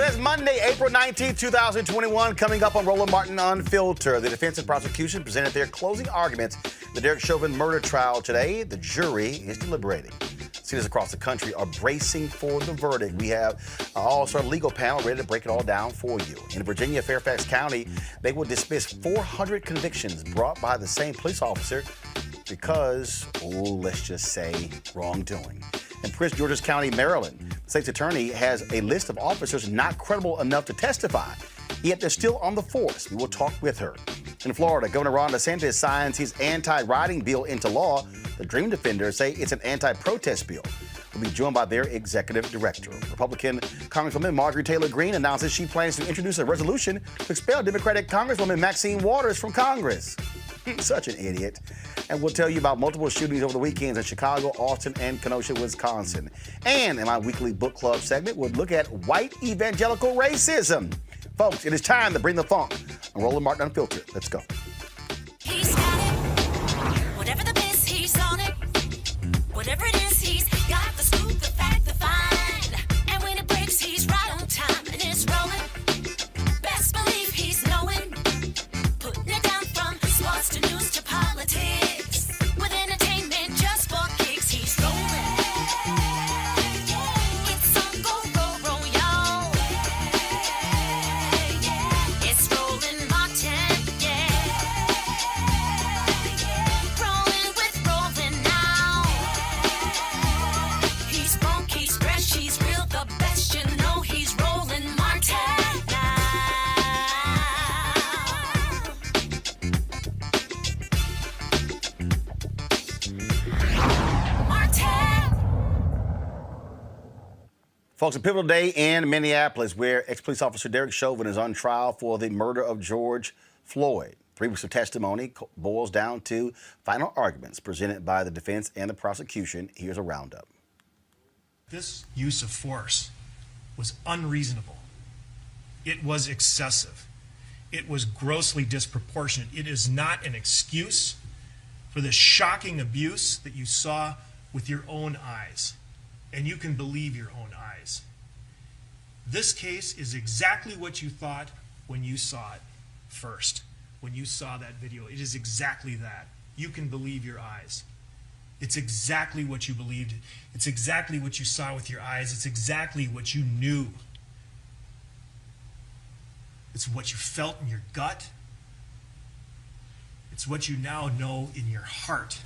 So it's Monday, April 19th, 2021, coming up on Roland Martin Unfiltered. The defense and prosecution presented their closing arguments in the Derek Chauvin murder trial today. The jury is deliberating. Cities across the country are bracing for the verdict. We have an all-star legal panel ready to break it all down for you. In Virginia, Fairfax County, they will dismiss 400 convictions brought by the same police officer because, let's just say, wrongdoing. In Prince George's County, Maryland, the state's attorney has a list of officers not credible enough to testify, yet they're still on the force. We will talk with her. In Florida, Governor Ron DeSantis signs his anti-rioting bill into law. The Dream Defenders say it's an anti-protest bill. We'll be joined by their executive director. Republican Congresswoman Marjorie Taylor Greene announces she plans to introduce a resolution to expel Democratic Congresswoman Maxine Waters from Congress. Such an idiot. And we'll tell you about multiple shootings over the weekends in Chicago, Austin, and Kenosha, Wisconsin. And in my weekly book club segment, we'll look at white evangelical racism. Folks, it is time to bring the funk on Roland Martin Unfiltered. Let's go. He's got it. Whatever the biz, he's on it. Whatever it is, he's got the scoop, the fact, the find. And when it breaks, he's right on time and it's rolling. Best believe he's knowing. Putting it down from sports to news to politics. With entertainment just for kicks, he's rolling. It's on go, y'all. It's Roland Martin, yeah. Rolling with Roland now. He's funk, he's fresh, he's real, the best, you know he's Roland Martin now. Folks, a pivotal day in Minneapolis where ex-police officer Derek Chauvin is on trial for the murder of George Floyd. 3 weeks of testimony boils down to final arguments presented by the defense and the prosecution. Here's a roundup. This use of force was unreasonable. It was excessive. It was grossly disproportionate. It is not an excuse for the shocking abuse that you saw with your own eyes. And you can believe your own eyes. This case is exactly what you thought when you saw it first, when you saw that video. It is exactly that. You can believe your eyes. It's exactly what you believed. It's exactly what you saw with your eyes. It's exactly what you knew. It's what you felt in your gut. It's what you now know in your heart.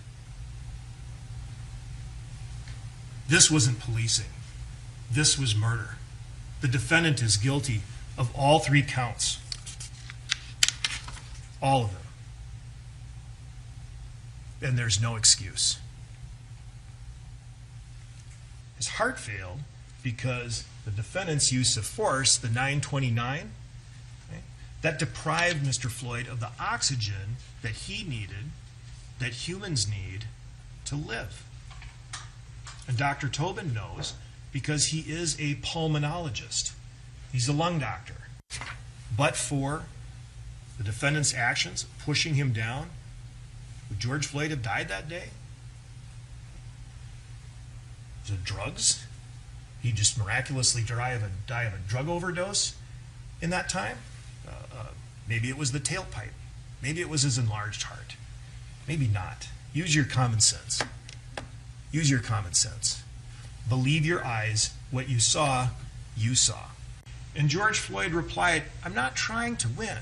This wasn't policing. This was murder. The defendant is guilty of all 3 counts. All of them. And there's no excuse. His heart failed because the defendant's use of force, the 929, that deprived Mr. Floyd of the oxygen that he needed, that humans need to live. And Dr. Tobin knows because he is a pulmonologist. He's a lung doctor. But for the defendant's actions, pushing him down, would George Floyd have died that day? Was it drugs? He just miraculously die of a drug overdose in that time? Maybe it was the tailpipe. Maybe it was his enlarged heart. Maybe not. Use your common sense. Use your common sense. Believe your eyes. What you saw, you saw. And George Floyd replied, I'm not trying to win.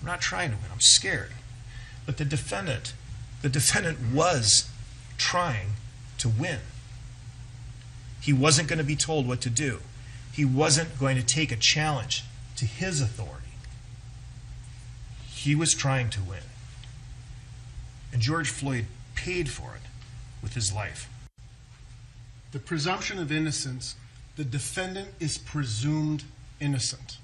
I'm not trying to win. I'm scared. But the defendant was trying to win. He wasn't going to be told what to do. He wasn't going to take a challenge to his authority. He was trying to win. And George Floyd paid for it with his life. The presumption of innocence, the defendant is presumed innocent.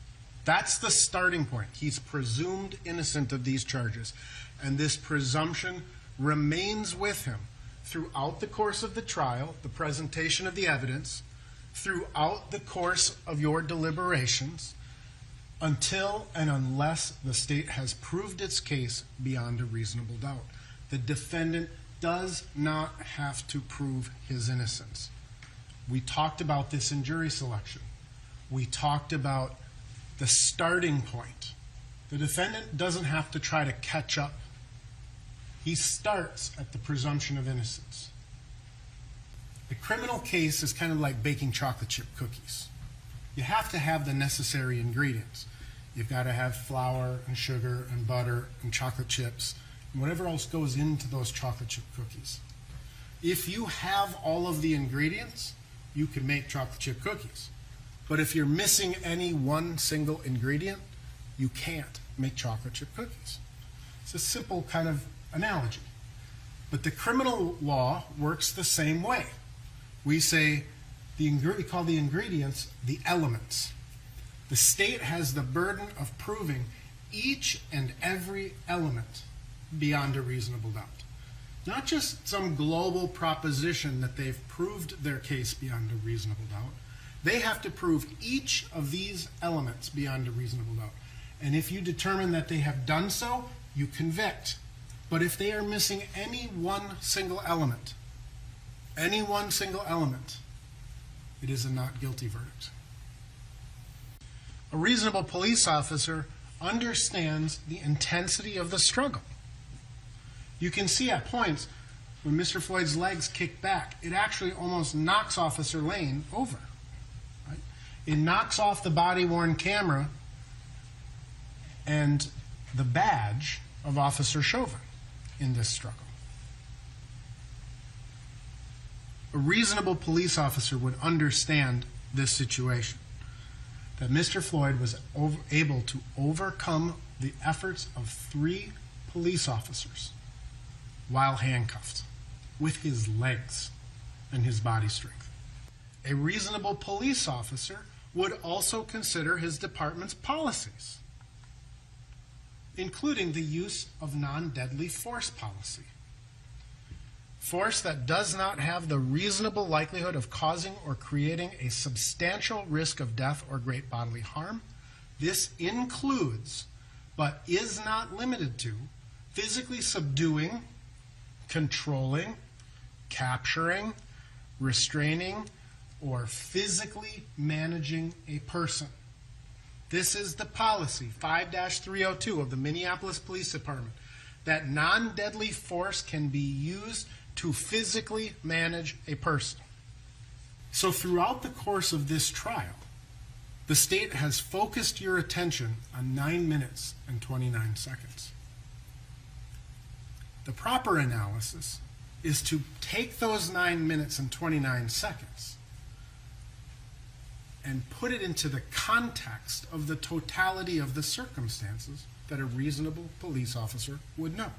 That's the starting point. He's presumed innocent of these charges. And this presumption remains with him throughout the course of the trial, the presentation of the evidence, throughout the course of your deliberations, until and unless the state has proved its case beyond a reasonable doubt. The defendant does not have to prove his innocence. We talked about this in jury selection. we talked about the starting point. The defendant doesn't have to try to catch up. He starts at the presumption of innocence. The criminal case is kind of like baking chocolate chip cookies. You have to have the necessary ingredients. You've got to have flour and sugar and butter and chocolate chips and whatever else goes into those chocolate chip cookies. If you have all of the ingredients, you can make chocolate chip cookies. But if you're missing any one single ingredient, you can't make chocolate chip cookies. It's a simple kind of analogy. But the criminal law works the same way. We say, we call the ingredients the elements. The state has the burden of proving each and every element beyond a reasonable doubt. Not just some global proposition that they've proved their case beyond a reasonable doubt. They have to prove each of these elements beyond a reasonable doubt. And if you determine that they have done so, you convict. But if they are missing any one single element, it is a not guilty verdict. A reasonable police officer understands the intensity of the struggle. You can see at points when Mr. Floyd's legs kick back, it actually almost knocks Officer Lane over. Right? It knocks off the body-worn camera and the badge of Officer Chauvin in this struggle. A reasonable police officer would understand this situation, that Mr. Floyd was able to overcome the efforts of 3 police officers while handcuffed with his legs and his body strength. A reasonable police officer would also consider his department's policies, including the use of non-deadly force policy. Force that does not have the reasonable likelihood of causing or creating a substantial risk of death or great bodily harm. This includes, but is not limited to, physically subduing, controlling, capturing, restraining, or physically managing a person. This is the policy, 5-302 of the Minneapolis Police Department, that non-deadly force can be used to physically manage a person. So throughout the course of this trial, the state has focused your attention on 9 minutes and 29 seconds. The proper analysis is to take those 9 minutes and 29 seconds and put it into the context of the totality of the circumstances that a reasonable police officer would know.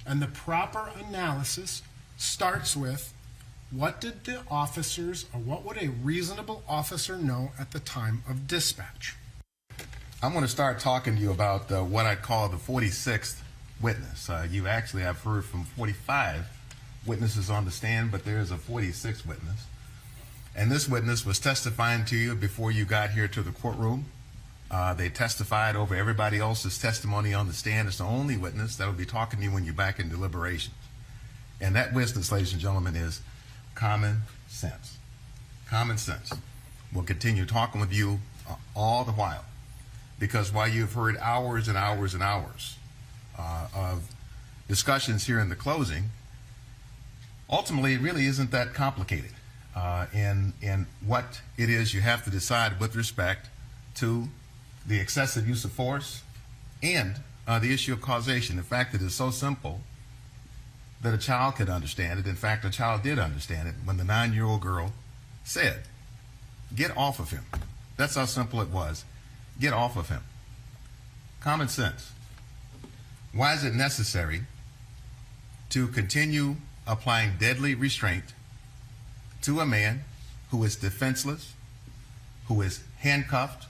And the proper analysis starts with, what did the officers, or what would a reasonable officer know at the time of dispatch? I'm going to start talking to you about what I call the 46th witness. You actually have heard from 45 witnesses on the stand, but there is a 46th witness. And this witness was testifying to you before you got here to the courtroom. They testified over everybody else's testimony on the stand. It's the only witness that will be talking to you when you're back in deliberations. And that witness, ladies and gentlemen, is common sense. Common sense. We'll continue talking with you all the while, because while you've heard hours and hours and hours of discussions here in the closing, ultimately it really isn't that complicated in what it is you have to decide with respect to the excessive use of force and the issue of causation. In fact, it is so simple that a child could understand it. In fact, a child did understand it when the 9-year-old girl said, "Get off of him." That's how simple it was. Get off of him. Common sense. Why is it necessary to continue applying deadly restraint to a man who is defenseless, who is handcuffed,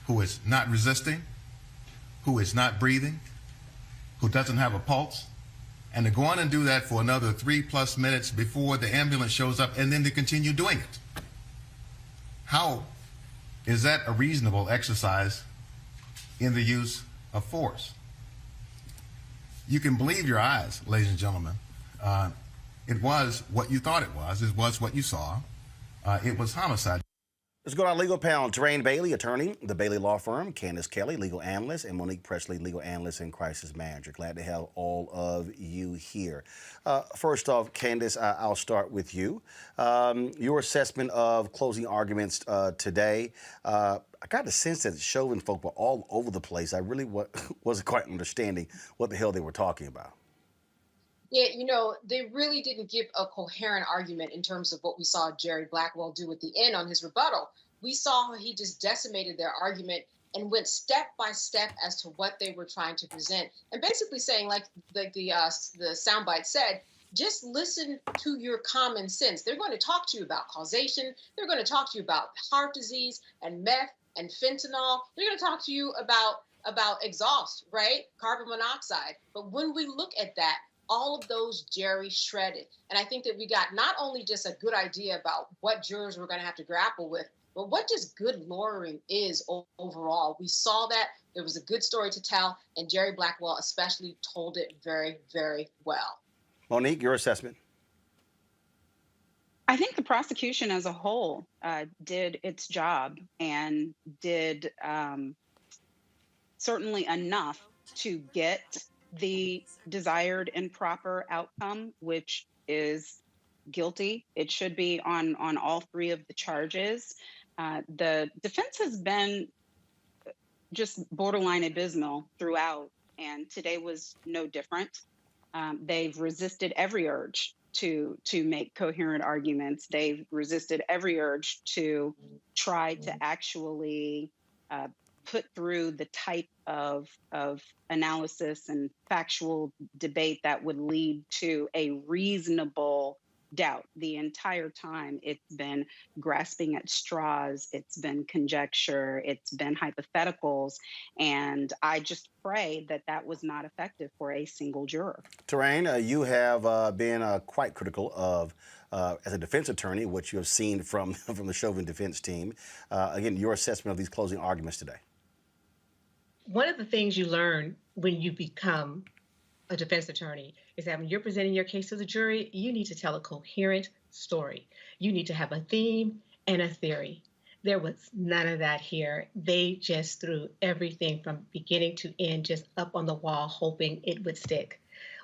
who is not resisting, who is not breathing, who doesn't have a pulse, and to go on and do that for another 3+ minutes before the ambulance shows up, and then to continue doing it? How is that a reasonable exercise in the use of force? You can believe your eyes, ladies and gentlemen. It was what you thought it was. It was what you saw. It was homicide. Let's go to our legal panel. Terrain Bailey, attorney, the Bailey Law Firm, Candace Kelly, legal analyst, and Monique Presley, legal analyst and crisis manager. Glad to have all of you here. First off, Candace, I'll start with you. Your assessment of closing arguments today. I got the sense that Chauvin folk were all over the place. I really wasn't quite understanding what the hell they were talking about. Yeah, they really didn't give a coherent argument in terms of what we saw Jerry Blackwell do at the end on his rebuttal. We saw how he just decimated their argument and went step by step as to what they were trying to present, and basically saying, like the soundbite said, just listen to your common sense. They're going to talk to you about causation. They're going to talk to you about heart disease and meth and fentanyl. They're going to talk to you about exhaust, right? Carbon monoxide. But when we look at that, all of those Jerry shredded. And I think that we got not only just a good idea about what jurors were going to have to grapple with, but what just good lawyering is overall. We saw that there was a good story to tell, and Jerry Blackwell especially told it very, very well. Monique, your assessment? I think the prosecution as a whole did its job and did certainly enough to get the desired and proper outcome, which is guilty. It should be on all three of the charges. The defense has been just borderline abysmal throughout, and today was no different. They've resisted every urge to make coherent arguments. They've resisted every urge to try to actually put through the type of analysis and factual debate that would lead to a reasonable doubt. The entire time it's been grasping at straws, it's been conjecture, it's been hypotheticals, and I just pray that that was not effective for a single juror. Terrain, you have been quite critical of, as a defense attorney, what you have seen from the Chauvin defense team. Again, your assessment of these closing arguments today. One of the things you learn when you become a defense attorney is that when you're presenting your case to the jury, you need to tell a coherent story. You need to have a theme and a theory. There was none of that here. They just threw everything from beginning to end just up on the wall, hoping it would stick.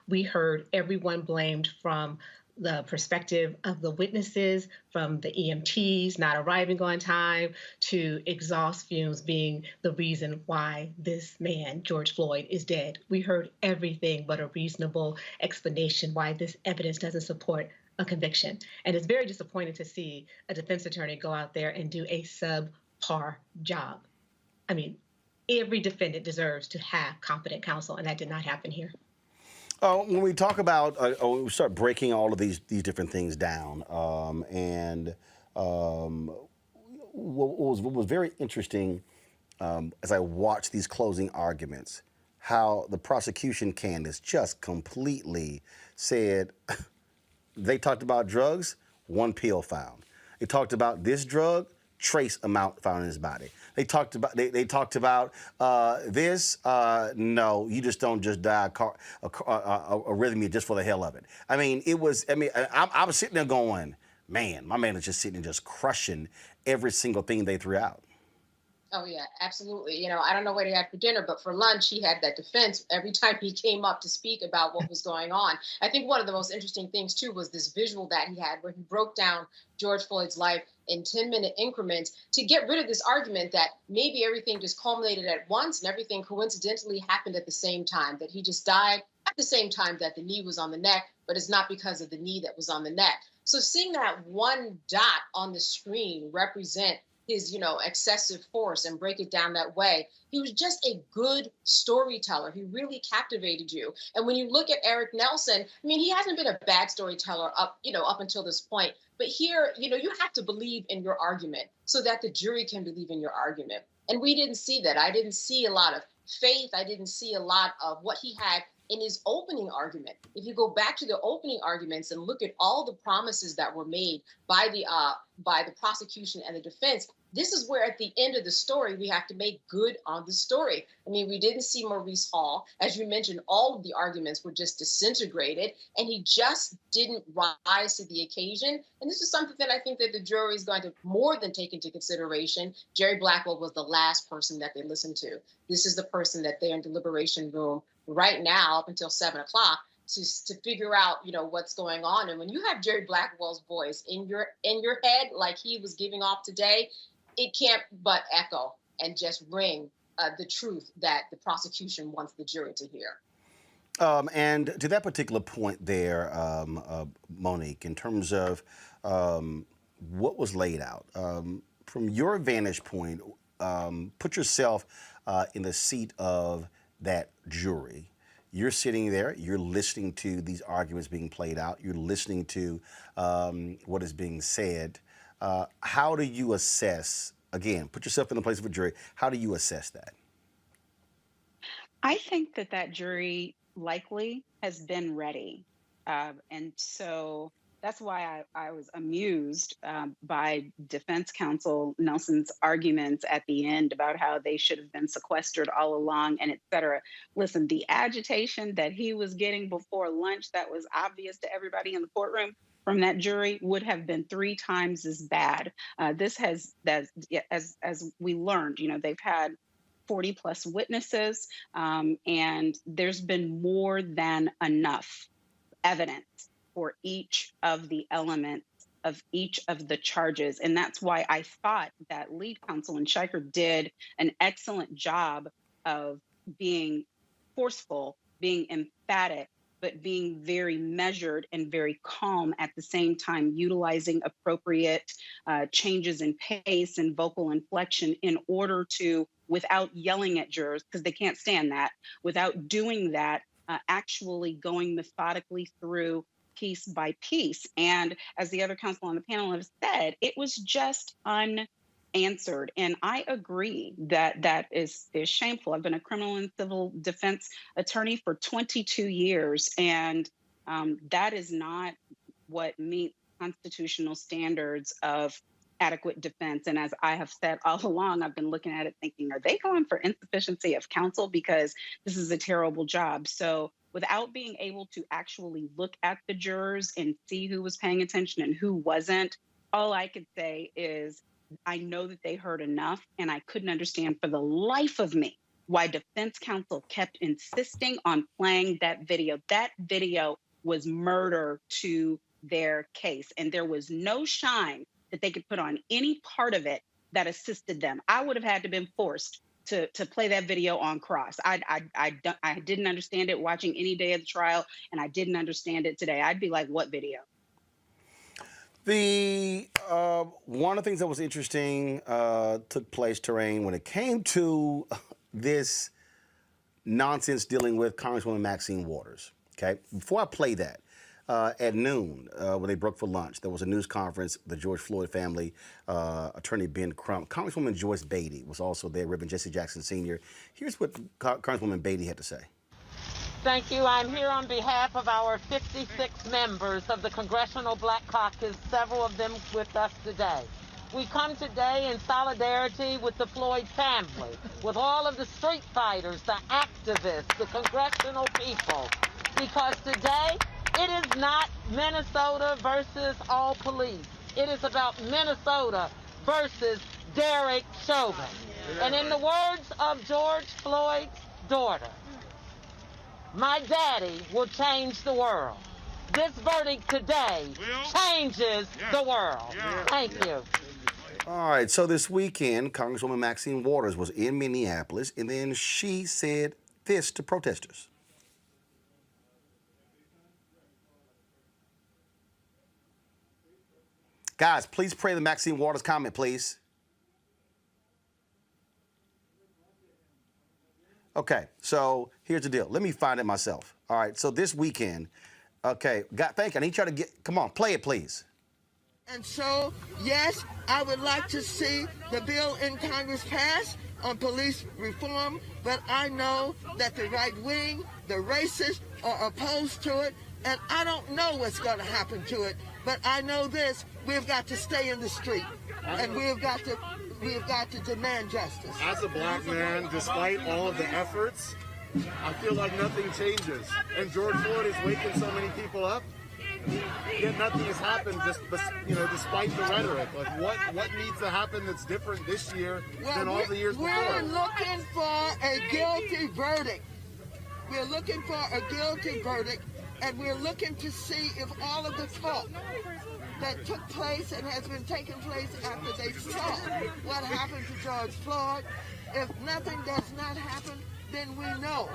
We heard everyone blamed from the perspective of the witnesses, from the EMTs not arriving on time to exhaust fumes being the reason why this man, George Floyd, is dead. We heard everything but a reasonable explanation why this evidence doesn't support a conviction. And it's very disappointing to see a defense attorney go out there and do a subpar job. I mean, every defendant deserves to have competent counsel, and that did not happen here. When we talk about, we start breaking all of these different things down, what was very interesting as I watched these closing arguments, how the prosecution, Candace, just completely said, they talked about drugs, 1 pill found. They talked about this drug, trace amount found in his body. They talked about this. No, you just don't just die arrhythmia just for the hell of it. I mean, it was. I mean, I was sitting there going, man, my man is just sitting and just crushing every single thing they threw out. Oh, yeah, absolutely. I don't know what he had for dinner, but for lunch, he had that defense every time he came up to speak about what was going on. I think one of the most interesting things, too, was this visual that he had where he broke down George Floyd's life in 10-minute increments to get rid of this argument that maybe everything just culminated at once and everything coincidentally happened at the same time, that he just died at the same time that the knee was on the neck, but it's not because of the knee that was on the neck. So seeing that one dot on the screen represent his, excessive force and break it down that way. He was just a good storyteller. He really captivated you. And when you look at Eric Nelson, I mean, he hasn't been a bad storyteller up until this point. But here, you have to believe in your argument so that the jury can believe in your argument. And we didn't see that. I didn't see a lot of faith. I didn't see a lot of what he had in his opening argument. If you go back to the opening arguments and look at all the promises that were made by the prosecution and the defense, This is where at the end of the story, we have to make good on the story. I mean, we didn't see Maurice Hall. As you mentioned, all of the arguments were just disintegrated, and he just didn't rise to the occasion. And this is something that I think that the jury is going to more than take into consideration. Jerry Blackwell was the last person that they listened to. This is the person that they're in deliberation room right now up until 7 o'clock to figure out, what's going on. And when you have Jerry Blackwell's voice in your head, like he was giving off today, it can't but echo and just ring the truth that the prosecution wants the jury to hear. And to that particular point there, Monique, in terms of what was laid out, from your vantage point, put yourself in the seat of that jury. You're sitting there, you're listening to these arguments being played out, you're listening to what is being said. How do you assess, again, put yourself in the place of a jury, how do you assess that? I think that jury likely has been ready. And so that's why I was amused by defense counsel Nelson's arguments at the end about how they should have been sequestered all along and et cetera. Listen, the agitation that he was getting before lunch that was obvious to everybody in the courtroom from that jury would have been 3 times as bad. This has, as we learned, they've had 40 plus witnesses, and there's been more than enough evidence for each of the elements of each of the charges. And that's why I thought that lead counsel and Scheicher did an excellent job of being forceful, being emphatic, but being very measured and very calm at the same time, utilizing appropriate changes in pace and vocal inflection in order to, without yelling at jurors, because they can't stand that, without doing that, actually going methodically through piece by piece. And as the other counsel on the panel have said, it was just unanswered. And I agree that is shameful. I've been a criminal and civil defense attorney for 22 years, and that is not what meets constitutional standards of adequate defense. And as I have said all along, I've been looking at it thinking, are they going for insufficiency of counsel? Because this is a terrible job. So without being able to actually look at the jurors and see who was paying attention and who wasn't, all I could say is I know that they heard enough, and I couldn't understand for the life of me why defense counsel kept insisting on playing that video. That video was murder to their case, and there was no shine that they could put on any part of it that assisted them. I would have had to been forced to play that video on cross. I didn't understand it watching any day of the trial, and I didn't understand it today. I'd be like, what video? The one of the things that was interesting took place, Terrain, when it came to this nonsense dealing with Congresswoman Maxine Waters. Okay, before I play that, at noon, when they broke for lunch, there was a news conference. The George Floyd family, attorney Ben Crump, Congresswoman Joyce Beatty was also there, Reverend Jesse Jackson Sr. Here's what Congresswoman Beatty had to say. Thank you. I'm here on behalf of our 56 members of the Congressional Black Caucus, several of them with us today. We come today in solidarity with the Floyd family, with all of the street fighters, the activists, the congressional people, because today it is not Minnesota versus all police. It is about Minnesota versus Derek Chauvin. And in the words of George Floyd's daughter, my daddy will change the world. This verdict today changes the world. Thank you. All right, so this weekend, Congresswoman Maxine Waters was in Minneapolis, and then she said this to protesters. Guys, please pray the Maxine Waters comment, please. Okay, so here's the deal. Let me find it myself. All right, so this weekend, okay, thank you. I need y'all to come on, play it, please. And so, yes, I would like to see the bill in Congress pass on police reform, but I know that the right wing, the racists, are opposed to it, and I don't know what's going to happen to it, but I know this, we've got to stay in the street, and we've got to we've got to demand justice. As a black man, despite all of the efforts, I feel like nothing changes. And George Floyd is waking so many people up, yet nothing has happened. Despite the rhetoric, like what needs to happen that's different this year than all the years before? We're looking for a guilty verdict. We're looking for a guilty verdict, and we're looking to see if all of the talk that took place and has been taking place after they saw what happened to George Floyd, if nothing does not happen, then we know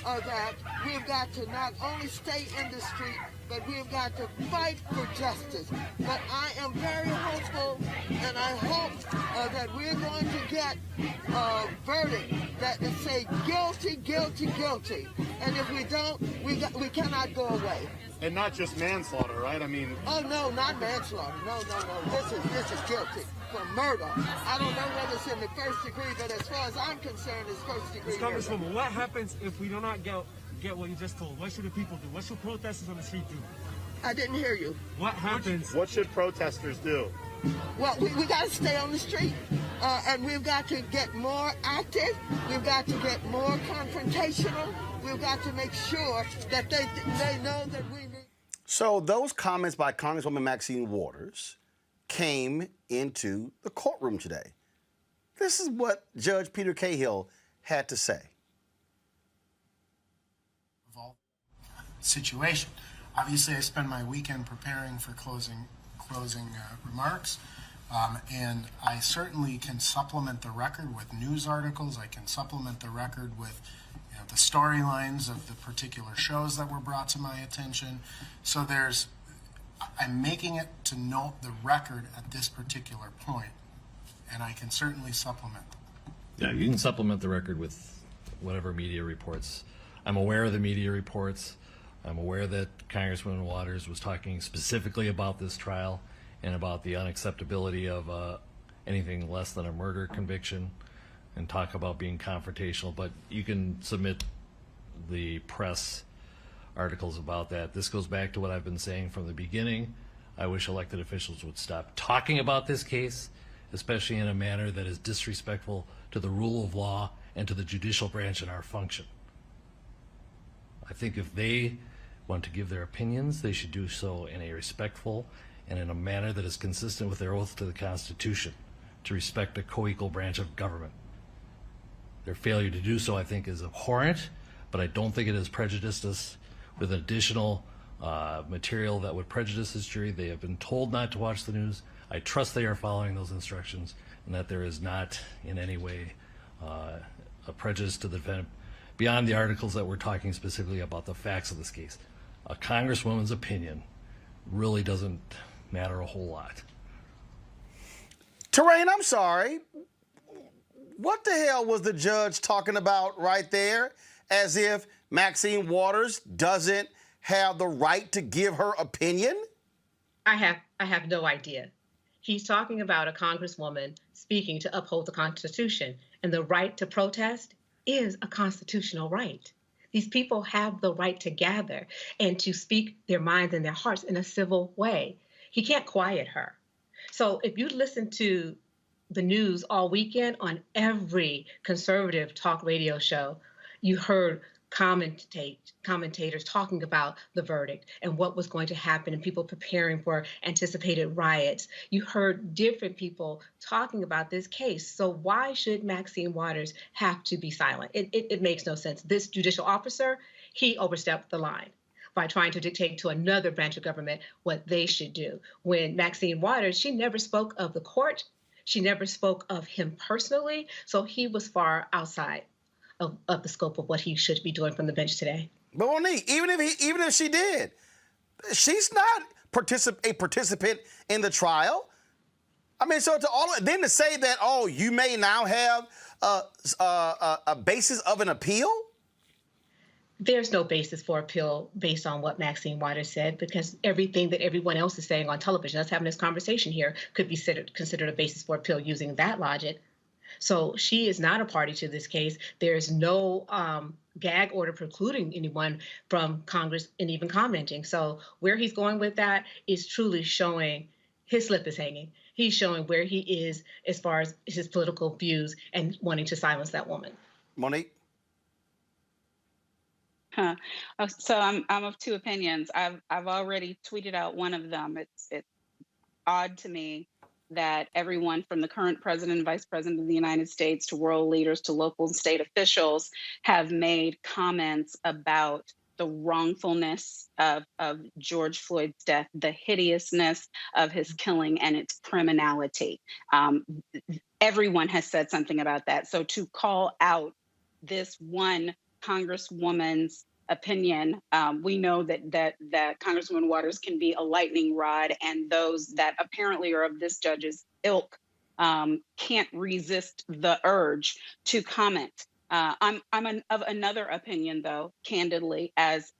that we've got to not only stay in the street, but we've got to fight for justice. But I am very hopeful, and I hope that we're going to get a verdict that will say guilty, guilty, guilty. And if we don't, we cannot go away. And not just manslaughter, right? I mean... Oh, no, not manslaughter. No. This is guilty for murder. I don't know whether it's in the first degree, but as far as I'm concerned, it's first degree murder. Congresswoman, what happens if we do not get what you just told? What should the people do? What should protesters on the street do? I didn't hear you. What happens? What should protesters do? Well, we got to stay on the street, and we've got to get more active. We've got to get more confrontational. We've got to make sure that they know that we need. So those comments by Congresswoman Maxine Waters came into the courtroom today. This is what Judge Peter Cahill had to say. Situation. Obviously, I spend my weekend preparing for closing remarks, and I certainly can supplement the record with news articles. I can supplement the record with the storylines of the particular shows that were brought to my attention. So I'm making it to note the record at this particular point, and I can certainly supplement them. Yeah, you can supplement the record with whatever media reports. I'm aware of the media reports. I'm aware that Congresswoman Waters was talking specifically about this trial and about the unacceptability of anything less than a murder conviction, and talk about being confrontational, but you can submit the press articles about that. This goes back to what I've been saying from the beginning. I wish elected officials would stop talking about this case, especially in a manner that is disrespectful to the rule of law and to the judicial branch and our function. I think if they want to give their opinions, they should do so in a respectful and in a manner that is consistent with their oath to the Constitution, to respect a co-equal branch of government. Their failure to do so, I think, is abhorrent, but I don't think it has prejudiced us with additional material that would prejudice this jury. They have been told not to watch the news. I trust they are following those instructions, and that there is not in any way a prejudice to the defendant beyond the articles that we're talking specifically about the facts of this case. A congresswoman's opinion really doesn't matter a whole lot. Terrain, I'm sorry. What the hell was the judge talking about right there? As if Maxine Waters doesn't have the right to give her opinion? I have no idea. He's talking about a congresswoman speaking to uphold the Constitution, and the right to protest is a constitutional right. These people have the right to gather and to speak their minds and their hearts in a civil way. He can't quiet her. So if you listen to the news all weekend on every conservative talk radio show, you heard commentators talking about the verdict and what was going to happen and people preparing for anticipated riots. You heard different people talking about this case. So why should Maxine Waters have to be silent? It makes no sense. This judicial officer, he overstepped the line by trying to dictate to another branch of government what they should do. When Maxine Waters, she never spoke of the court. She never spoke of him personally. So he was far outside of the scope of what he should be doing from the bench today. But Monique, even if she did, she's not a participant in the trial. I mean, so then to say that, oh, you may now have a basis of an appeal? There's no basis for appeal based on what Maxine Waters said, because everything that everyone else is saying on television, us having this conversation here, could be considered a basis for appeal using that logic. So she is not a party to this case. There's no gag order precluding anyone from Congress and even commenting. So where he's going with that is truly showing his slip is hanging. he's showing where he is as far as his political views and wanting to silence that woman. Monique? So I'm of two opinions. I've already tweeted out one of them. It's odd to me that everyone from the current president and vice president of the United States to world leaders to local and state officials have made comments about the wrongfulness of George Floyd's death, the hideousness of his killing and its criminality. Everyone has said something about that. So to call out this one Congresswoman's opinion, we know that Congresswoman Waters can be a lightning rod, and those that apparently are of this judge's ilk can't resist the urge to comment. I'm of another opinion, though, candidly, as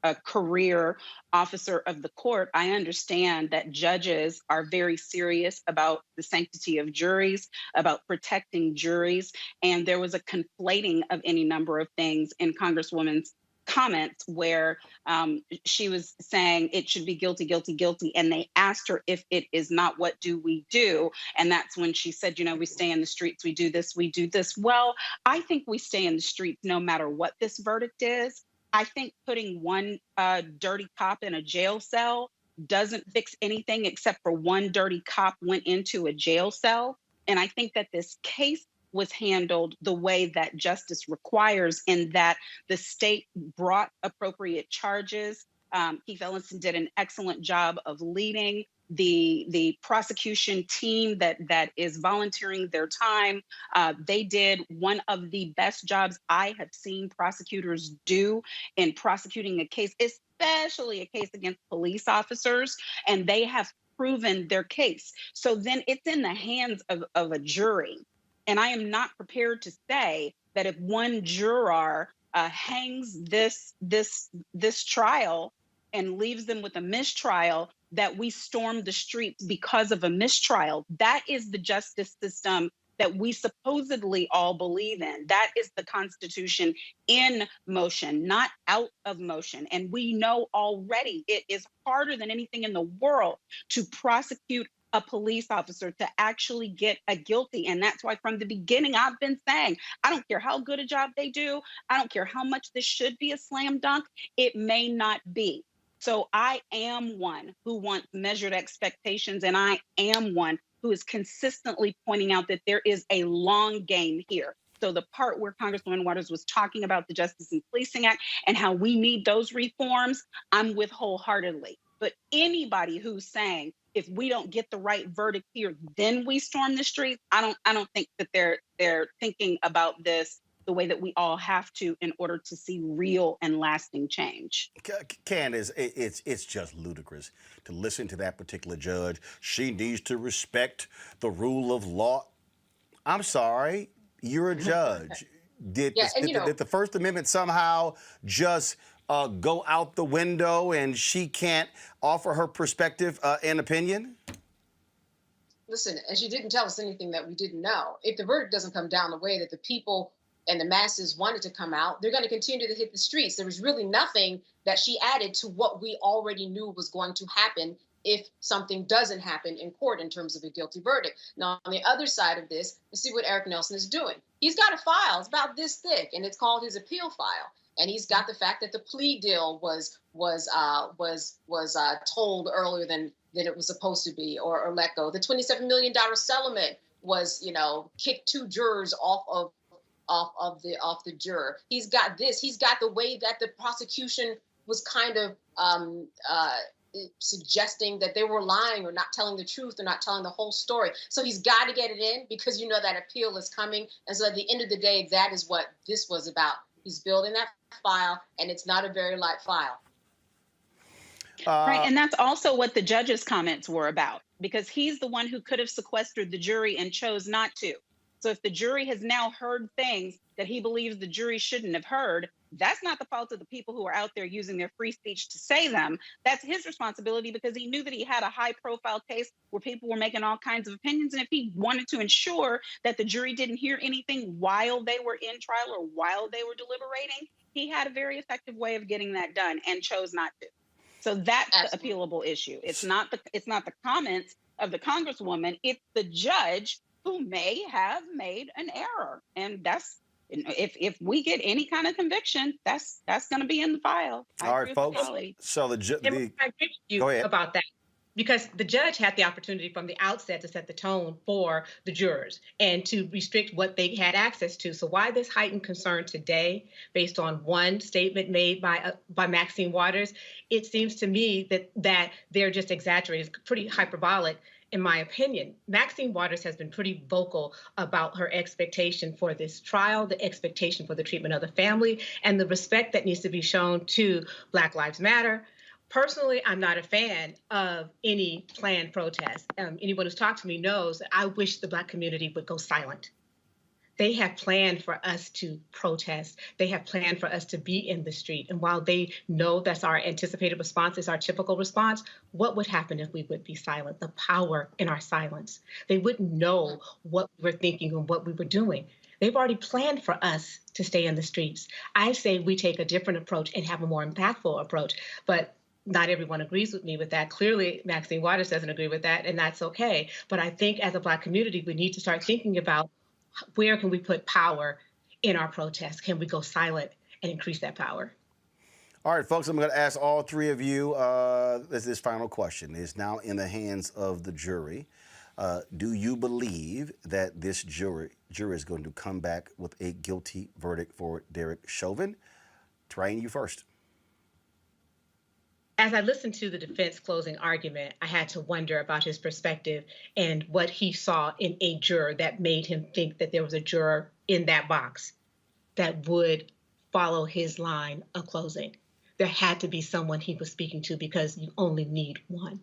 a career officer of the court. I understand that judges are very serious about the sanctity of juries, about protecting juries, and there was a conflating of any number of things in Congresswoman's comments where she was saying it should be guilty, guilty, guilty, and they asked her if it is not, what do we do? And that's when she said, we stay in the streets, we do this, we do this. Well, I think we stay in the streets no matter what this verdict is. I think putting one dirty cop in a jail cell doesn't fix anything except for one dirty cop went into a jail cell. And I think that this case was handled the way that justice requires, in that the state brought appropriate charges. Keith Ellison did an excellent job of leading the prosecution team that is volunteering their time. They did one of the best jobs I have seen prosecutors do in prosecuting a case, especially a case against police officers, and they have proven their case. So then it's in the hands of a jury. And I am not prepared to say that if one juror hangs this trial and leaves them with a mistrial, that we storm the streets because of a mistrial. That is the justice system that we supposedly all believe in. That is the Constitution in motion, not out of motion. And we know already it is harder than anything in the world to prosecute a police officer to actually get a guilty. And that's why from the beginning, I've been saying, I don't care how good a job they do. I don't care how much this should be a slam dunk. It may not be. So I am one who wants measured expectations, and I am one who is consistently pointing out that there is a long game here. So the part where Congresswoman Waters was talking about the Justice and Policing Act and how we need those reforms, I'm with wholeheartedly. But anybody who's saying, if we don't get the right verdict here, then we storm the streets, I don't think that they're thinking about this the way that we all have to in order to see real and lasting change. Candace, it's just ludicrous to listen to that particular judge. She needs to respect the rule of law. I'm sorry, you're a judge. Did the First Amendment somehow just go out the window and she can't offer her perspective and opinion? Listen, and she didn't tell us anything that we didn't know. If the verdict doesn't come down the way that the people and the masses wanted to come out, they're going to continue to hit the streets. There was really nothing that she added to what we already knew was going to happen if something doesn't happen in court in terms of a guilty verdict. Now, on the other side of this, you see what Eric Nelson is doing. He's got a file. It's about this thick, and it's called his appeal file. And he's got the fact that the plea deal was told earlier than it was supposed to be, or let go. The $27 million settlement was, kicked 2 jurors off the juror. He's got this. He's got the way that the prosecution was kind of suggesting that they were lying or not telling the truth or not telling the whole story. So he's got to get it in because that appeal is coming. And so at the end of the day, that is what this was about. He's building that file, and it's not a very light file. Right, and that's also what the judge's comments were about, because he's the one who could have sequestered the jury and chose not to. So if the jury has now heard things that he believes the jury shouldn't have heard, that's not the fault of the people who are out there using their free speech to say them. That's his responsibility, because he knew that he had a high-profile case where people were making all kinds of opinions. And if he wanted to ensure that the jury didn't hear anything while they were in trial or while they were deliberating, he had a very effective way of getting that done and chose not to. So that's the appealable issue. It's not the comments. of the Congresswoman, it's the judge who may have made an error. And that's, if we get any kind of conviction, that's going to be in the file. All right, folks. So I agree with you go ahead. about that, because the judge had the opportunity from the outset to set the tone for the jurors and to restrict what they had access to. So why this heightened concern today, based on one statement made by Maxine Waters? It seems to me that they're just exaggerating. It's pretty hyperbolic, in my opinion. Maxine Waters has been pretty vocal about her expectation for this trial, the expectation for the treatment of the family, and the respect that needs to be shown to Black Lives Matter. Personally, I'm not a fan of any planned protest. Anyone who's talked to me knows that I wish the Black community would go silent. They have planned for us to protest. They have planned for us to be in the street. And while they know that's our anticipated response, is our typical response, what would happen if we would be silent? The power in our silence. They wouldn't know what we were thinking and what we were doing. They've already planned for us to stay in the streets. I say we take a different approach and have a more impactful approach. But not everyone agrees with me with that. Clearly, Maxine Waters doesn't agree with that, and that's okay. But I think as a Black community, we need to start thinking about where can we put power in our protests? Can we go silent and increase that power? All right, folks, I'm going to ask all three of you this final question. It's now in the hands of the jury. Do you believe that this jury is going to come back with a guilty verdict for Derek Chauvin? Train, you first. As I listened to the defense closing argument, I had to wonder about his perspective and what he saw in a juror that made him think that there was a juror in that box that would follow his line of closing. There had to be someone he was speaking to, because you only need one.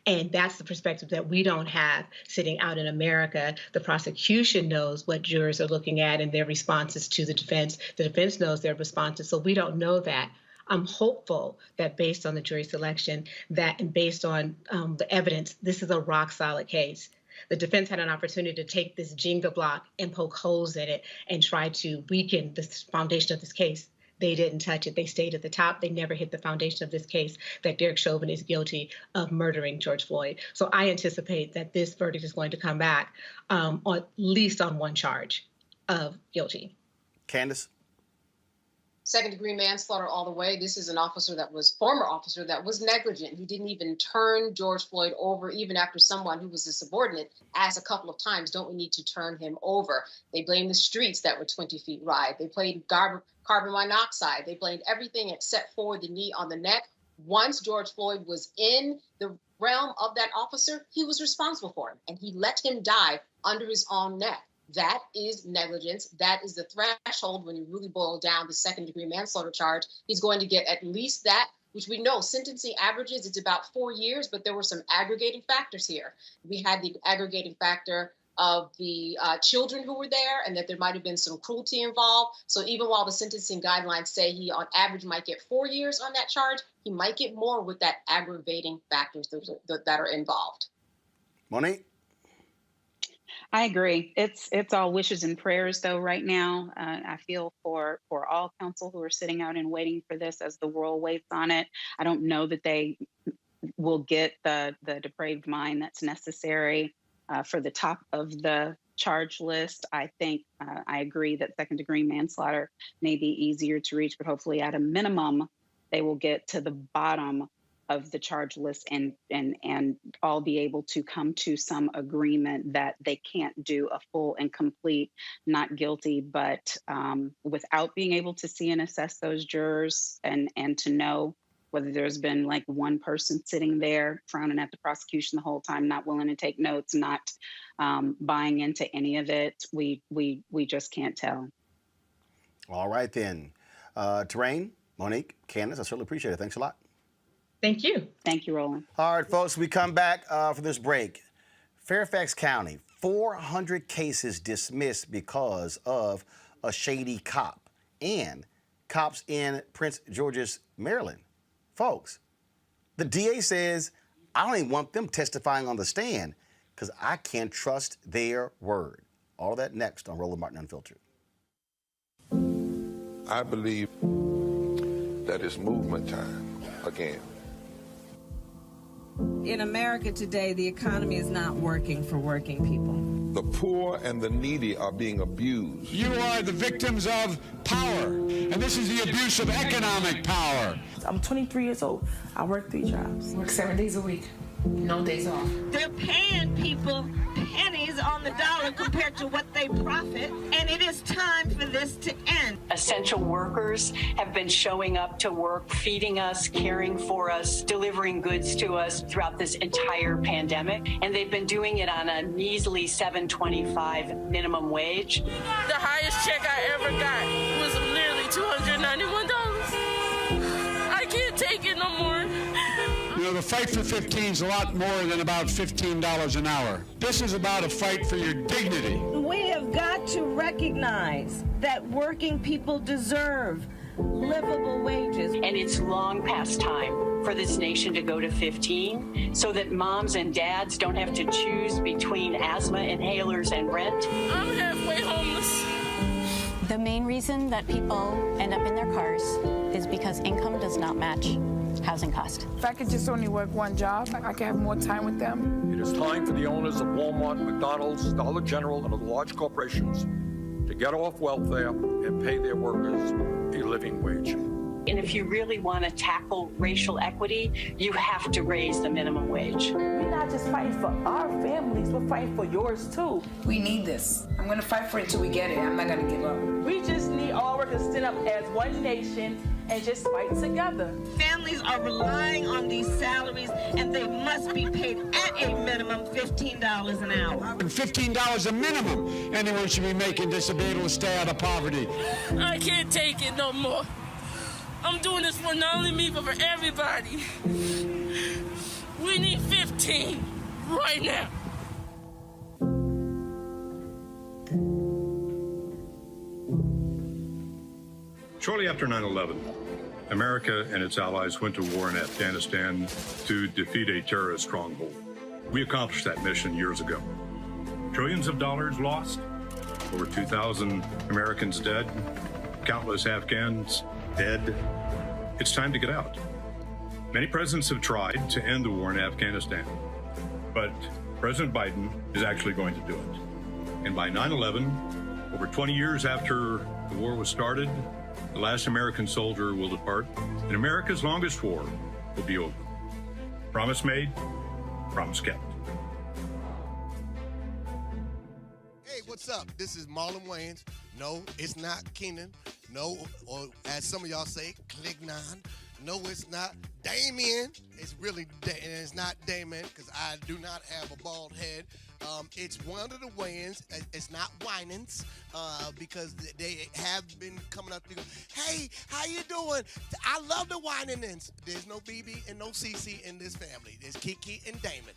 And that's the perspective that we don't have sitting out in America. The prosecution knows what jurors are looking at and their responses to the defense. The defense knows their responses, so we don't know that. I'm hopeful that based on the jury selection, and based on the evidence, this is a rock solid case. The defense had an opportunity to take this Jenga block and poke holes in it and try to weaken the foundation of this case. They didn't touch it. They stayed at the top. They never hit the foundation of this case, that Derek Chauvin is guilty of murdering George Floyd. So I anticipate that this verdict is going to come back at least on one charge of guilty. Candace? Second-degree manslaughter all the way. This is an former officer that was negligent. He didn't even turn George Floyd over, even after someone who was a subordinate asked a couple of times, don't we need to turn him over? They blamed the streets that were 20 feet wide. They blamed carbon monoxide. They blamed everything except for the knee on the neck. Once George Floyd was in the realm of that officer, he was responsible for him, and he let him die under his own neck. That is negligence. That is the threshold when you really boil down the second-degree manslaughter charge. He's going to get at least that, which we know sentencing averages, it's about 4 years, but there were some aggregating factors here. We had the aggregating factor of the children who were there, and that there might have been some cruelty involved. So even while the sentencing guidelines say he on average might get 4 years on that charge, he might get more with that aggravating factors that are involved. Monique? I agree. It's all wishes and prayers, though, right now. I feel for all counsel who are sitting out and waiting for this as the world waits on it. I don't know that they will get the depraved mind that's necessary for the top of the charge list. I think I agree that second-degree manslaughter may be easier to reach, but hopefully at a minimum, they will get to the bottom of the charge list and all be able to come to some agreement that they can't do a full and complete not guilty, but without being able to see and assess those jurors and to know whether there's been like one person sitting there frowning at the prosecution the whole time, not willing to take notes, not buying into any of it. We just can't tell. All right, then. Terrain, Monique, Candace, I certainly appreciate it. Thanks a lot. Thank you. Thank you, Roland. All right, folks, we come back for this break. Fairfax County, 400 cases dismissed because of a shady cop, and cops in Prince George's, Maryland. Folks, the DA says, I don't even want them testifying on the stand because I can't trust their word. All of that next on Roland Martin Unfiltered. I believe that it's movement time again. In America today, the economy is not working for working people. The poor and the needy are being abused. You are the victims of power, and this is the abuse of economic power. I'm 23 years old. I work 3 jobs. Work 7 days a week. No days off. They're paying people pennies on the dollar compared to what they profit, and it is time for this to end. Essential workers have been showing up to work, feeding us, caring for us, delivering goods to us throughout this entire pandemic, and they've been doing it on a measly $7.25 minimum wage. The highest check I ever got was nearly $291. I can't take it no more. You know, the fight for 15 is a lot more than about $15 an hour. This is about a fight for your dignity. We have got to recognize that working people deserve livable wages. And it's long past time for this nation to go to 15 so that moms and dads don't have to choose between asthma inhalers and rent. I'm halfway homeless. The main reason that people end up in their cars is because income does not match housing cost. If I could just only work 1 job, I could have more time with them. It is time for the owners of Walmart, McDonald's, Dollar General, and other large corporations to get off welfare and pay their workers a living wage. And if you really want to tackle racial equity, you have to raise the minimum wage. We're not just fighting for our families, we're fighting for yours too. We need this. I'm going to fight for it until we get it. I'm not going to give up. We just need all workers to stand up as one nation and just fight together. Families are relying on these salaries, and they must be paid at a minimum $15 an hour. $15 a minimum anyone should be making to be able to stay out of poverty. I can't take it no more. I'm doing this for not only me, but for everybody. We need 15 right now. Shortly after 9/11, America and its allies went to war in Afghanistan to defeat a terrorist stronghold. We accomplished that mission years ago. Trillions of dollars lost, over 2,000 Americans dead, countless Afghans dead. It's time to get out. Many presidents have tried to end the war in Afghanistan, but President Biden is actually going to do it. And by 9/11, over 20 years after the war was started, the last American soldier will depart, and America's longest war will be over. Promise made, promise kept. Hey, what's up? This is Marlon Wayans. No, it's not Kenan. No, or as some of y'all say, Clignon. No, it's not Damien. It's really, it's not Damon, because I do not have a bald head. It's one of the Wayans. It's not Winans, because they have been coming up to go, hey, how you doing? I love the Winans. There's no BB and no CC in this family. There's Kiki and Damon.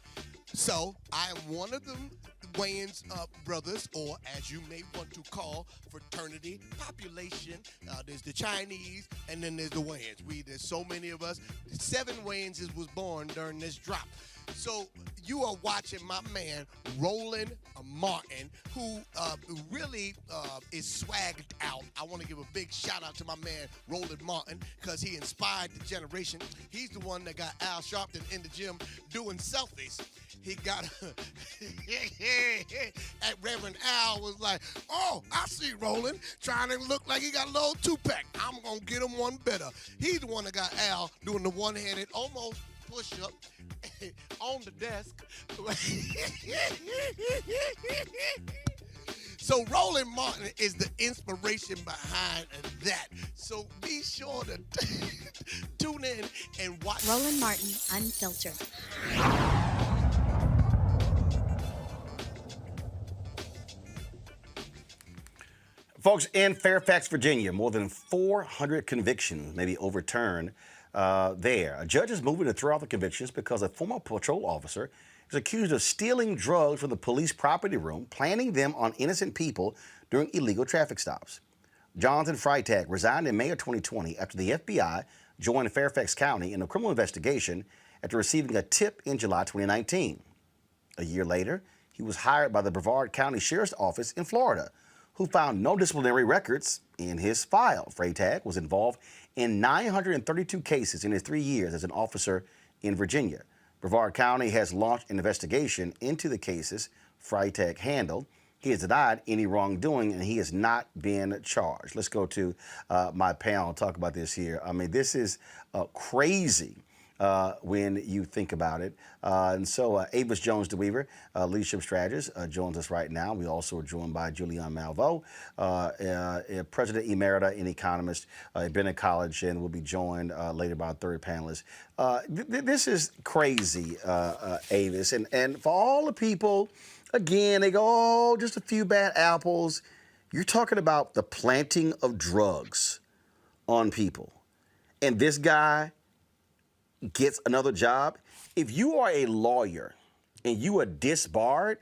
So I am one of them Wayans brothers, or as you may want to call fraternity population. There's the Chinese, and then there's the Wayans. There's so many of us. 7 Wayanses was born during this drop. So you are watching my man Roland Martin, who really is swagged out. I want to give a big shout out to my man Roland Martin, because he inspired the generation. He's the one that got Al Sharpton in the gym doing selfies. He got at Reverend Al was like, oh, I see Roland trying to look like he got a little 2-pack. I'm going to get him one better. He's the one that got Al doing the one-handed almost push-up on the desk. So Roland Martin is the inspiration behind that. So be sure to tune in and watch. Roland Martin, Unfiltered. Folks, in Fairfax, Virginia, more than 400 convictions may be overturned there. A judge is moving to throw out the convictions because a former patrol officer is accused of stealing drugs from the police property room, planting them on innocent people during illegal traffic stops. Jonathan Freitag resigned in May of 2020 after the FBI joined Fairfax County in a criminal investigation after receiving a tip in July 2019. A year later, he was hired by the Brevard County Sheriff's Office in Florida, who found no disciplinary records in his file. Freitag was involved in 932 cases in his 3 years as an officer in Virginia. Brevard County has launched an investigation into the cases Freitag handled. He has denied any wrongdoing, and he has not been charged. Let's go to my panel and talk about this here. I mean, this is crazy when you think about it. And so Avis Jones-DeWeaver, leadership strategist, joins us right now. We also are joined by Julian Malveaux, president emerita and economist at Bennett College, and we'll be joined later by a third panelist. This is crazy, Avis. And for all the people, again, they go, oh, just a few bad apples. You're talking about the planting of drugs on people. And this guy gets another job. If you are a lawyer and you are disbarred,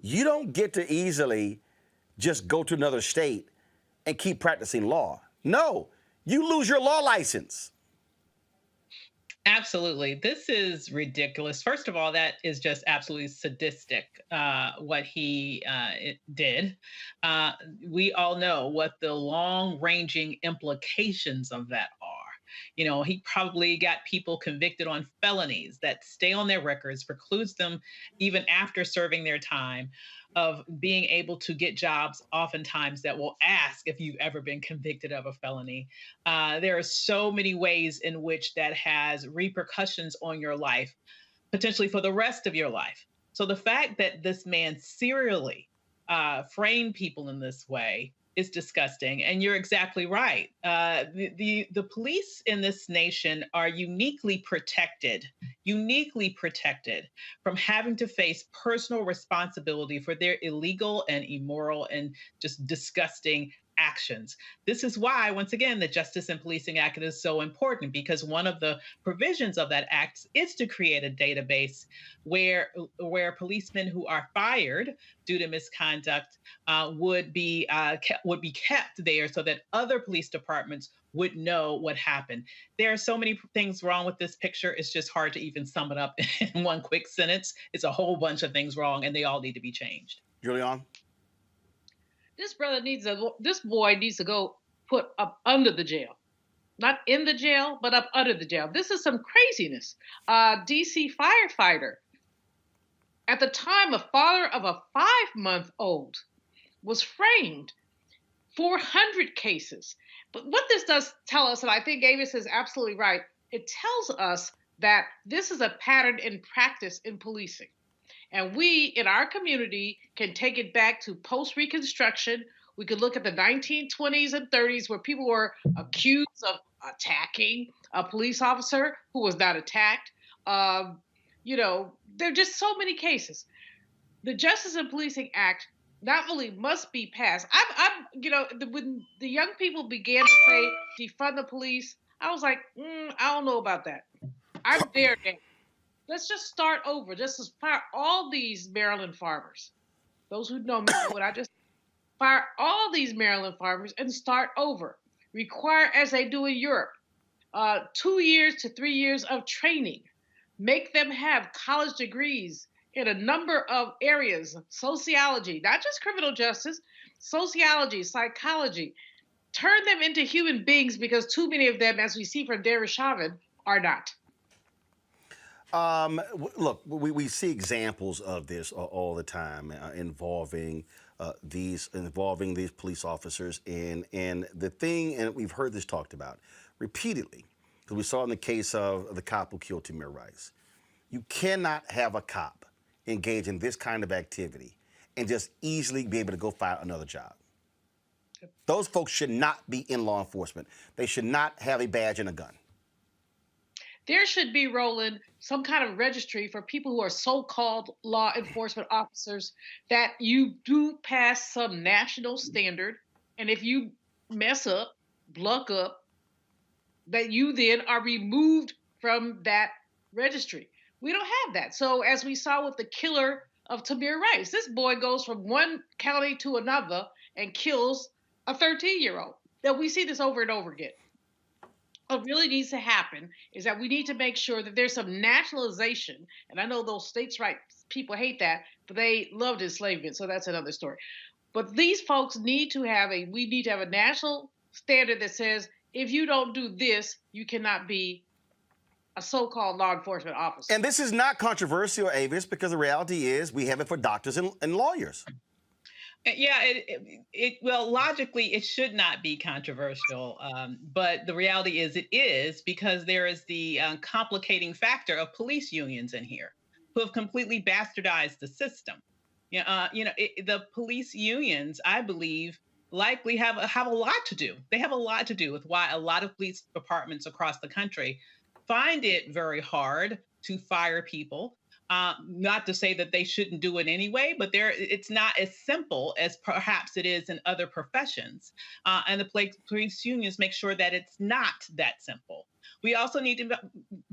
you don't get to easily just go to another state and keep practicing law. No, you lose your law license. Absolutely. This is ridiculous. First of all, that is just absolutely sadistic, what he did. We all know what the long-ranging implications of that are. You know, he probably got people convicted on felonies that stay on their records, precludes them even after serving their time of being able to get jobs oftentimes that will ask if you've ever been convicted of a felony. There are so many ways in which that has repercussions on your life, potentially for the rest of your life. So the fact that this man serially framed people in this way is disgusting. And you're exactly right. The police in this nation are uniquely protected from having to face personal responsibility for their illegal and immoral and just disgusting actions. This is why, once again, the Justice and Policing Act is so important, because one of the provisions of that act is to create a database where policemen who are fired due to misconduct would be kept there so that other police departments would know what happened. There are so many things wrong with this picture. It's just hard to even sum it up in one quick sentence. It's a whole bunch of things wrong, and they all need to be changed. Julian? This boy needs to go put up under the jail. Not in the jail, but up under the jail. This is some craziness. DC firefighter, at the time, a father of a 5-month-old was framed. 400 cases. But what this does tell us, and I think Avis is absolutely right, it tells us that this is a pattern in practice in policing. And we, in our community, can take it back to post-Reconstruction. We could look at the 1920s and 30s where people were accused of attacking a police officer who was not attacked. You know, there are just so many cases. The Justice and Policing Act not only must be passed. When the young people began to say defund the police, I was like, I don't know about that. I'm there again. Let's just start over. Just fire all these Maryland farmers. Those who know me, what I just fire all these Maryland farmers and start over. Require, as they do in Europe, 2 years to 3 years of training. Make them have college degrees in a number of areas, sociology, not just criminal justice, sociology, psychology. Turn them into human beings, because too many of them, as we see from Chauvin, are not. Look, we see examples of this all the time involving these police officers, and the thing, and we've heard this talked about repeatedly, because we saw in the case of the cop who killed Tamir Rice. You cannot have a cop engage in this kind of activity and just easily be able to go find another job. Those folks should not be in law enforcement. They should not have a badge and a gun. There should be, Roland, some kind of registry for people who are so-called law enforcement officers, that you do pass some national standard, and if you mess up, bluck up, that you then are removed from that registry. We don't have that. So as we saw with the killer of Tamir Rice, this boy goes from one county to another and kills a 13-year-old. Now, we see this over and over again. What really needs to happen is that we need to make sure that there's some nationalization. And I know those states' rights people hate that, but they loved enslavement, so that's another story. But these folks need to have we need to have a national standard that says, if you don't do this, you cannot be a so-called law enforcement officer. And this is not controversial, Avis, because the reality is we have it for doctors and lawyers. Yeah, well, logically, it should not be controversial. But the reality is it is, because there is the complicating factor of police unions in here who have completely bastardized the system. The police unions, I believe, likely have a lot to do. They have a lot to do with why a lot of police departments across the country find it very hard to fire people. Not to say that they shouldn't do it anyway, but it's not as simple as perhaps it is in other professions. And the police unions make sure that it's not that simple. We also need to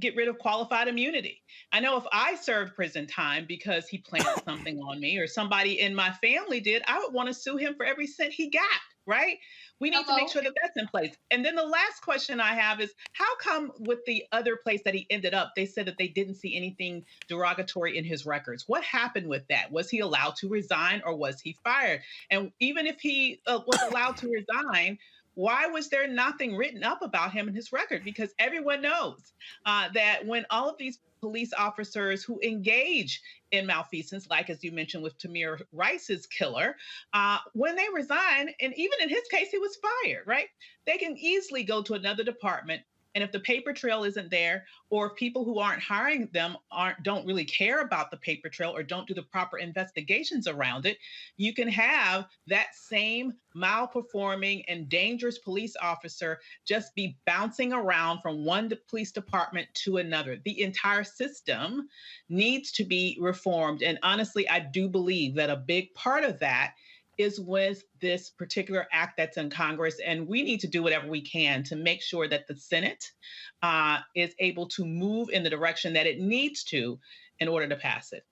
get rid of qualified immunity. I know if I served prison time because he planted something on me or somebody in my family did, I would want to sue him for every cent he got, right? We need to make sure that that's in place. And then the last question I have is, how come with the other place that he ended up, they said that they didn't see anything derogatory in his records? What happened with that? Was he allowed to resign or was he fired? And even if he was allowed to resign, why was there nothing written up about him in his record? Because everyone knows that when all of these police officers who engage in malfeasance, like as you mentioned with Tamir Rice's killer, when they resign, and even in his case, he was fired, right? They can easily go to another department. And if the paper trail isn't there, or if people who aren't hiring them don't really care about the paper trail or don't do the proper investigations around it, you can have that same malperforming and dangerous police officer just be bouncing around from one police department to another. The entire system needs to be reformed. And honestly, I do believe that a big part of that is with this particular act that's in Congress. And we need to do whatever we can to make sure that the Senate is able to move in the direction that it needs to in order to pass it.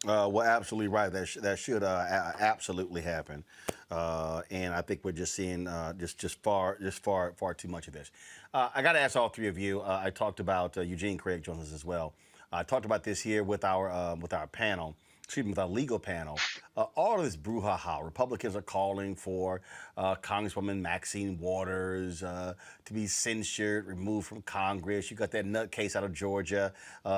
Well, absolutely right. That should absolutely happen. And I think we're just seeing just far too much of this. I got to ask all three of you. I talked about Eugene Craig joins us as well. I talked about this here with our panel. Excuse me, with our legal panel, all of this brouhaha. Republicans are calling for Congresswoman Maxine Waters to be censured, removed from Congress. You got that nutcase out of Georgia.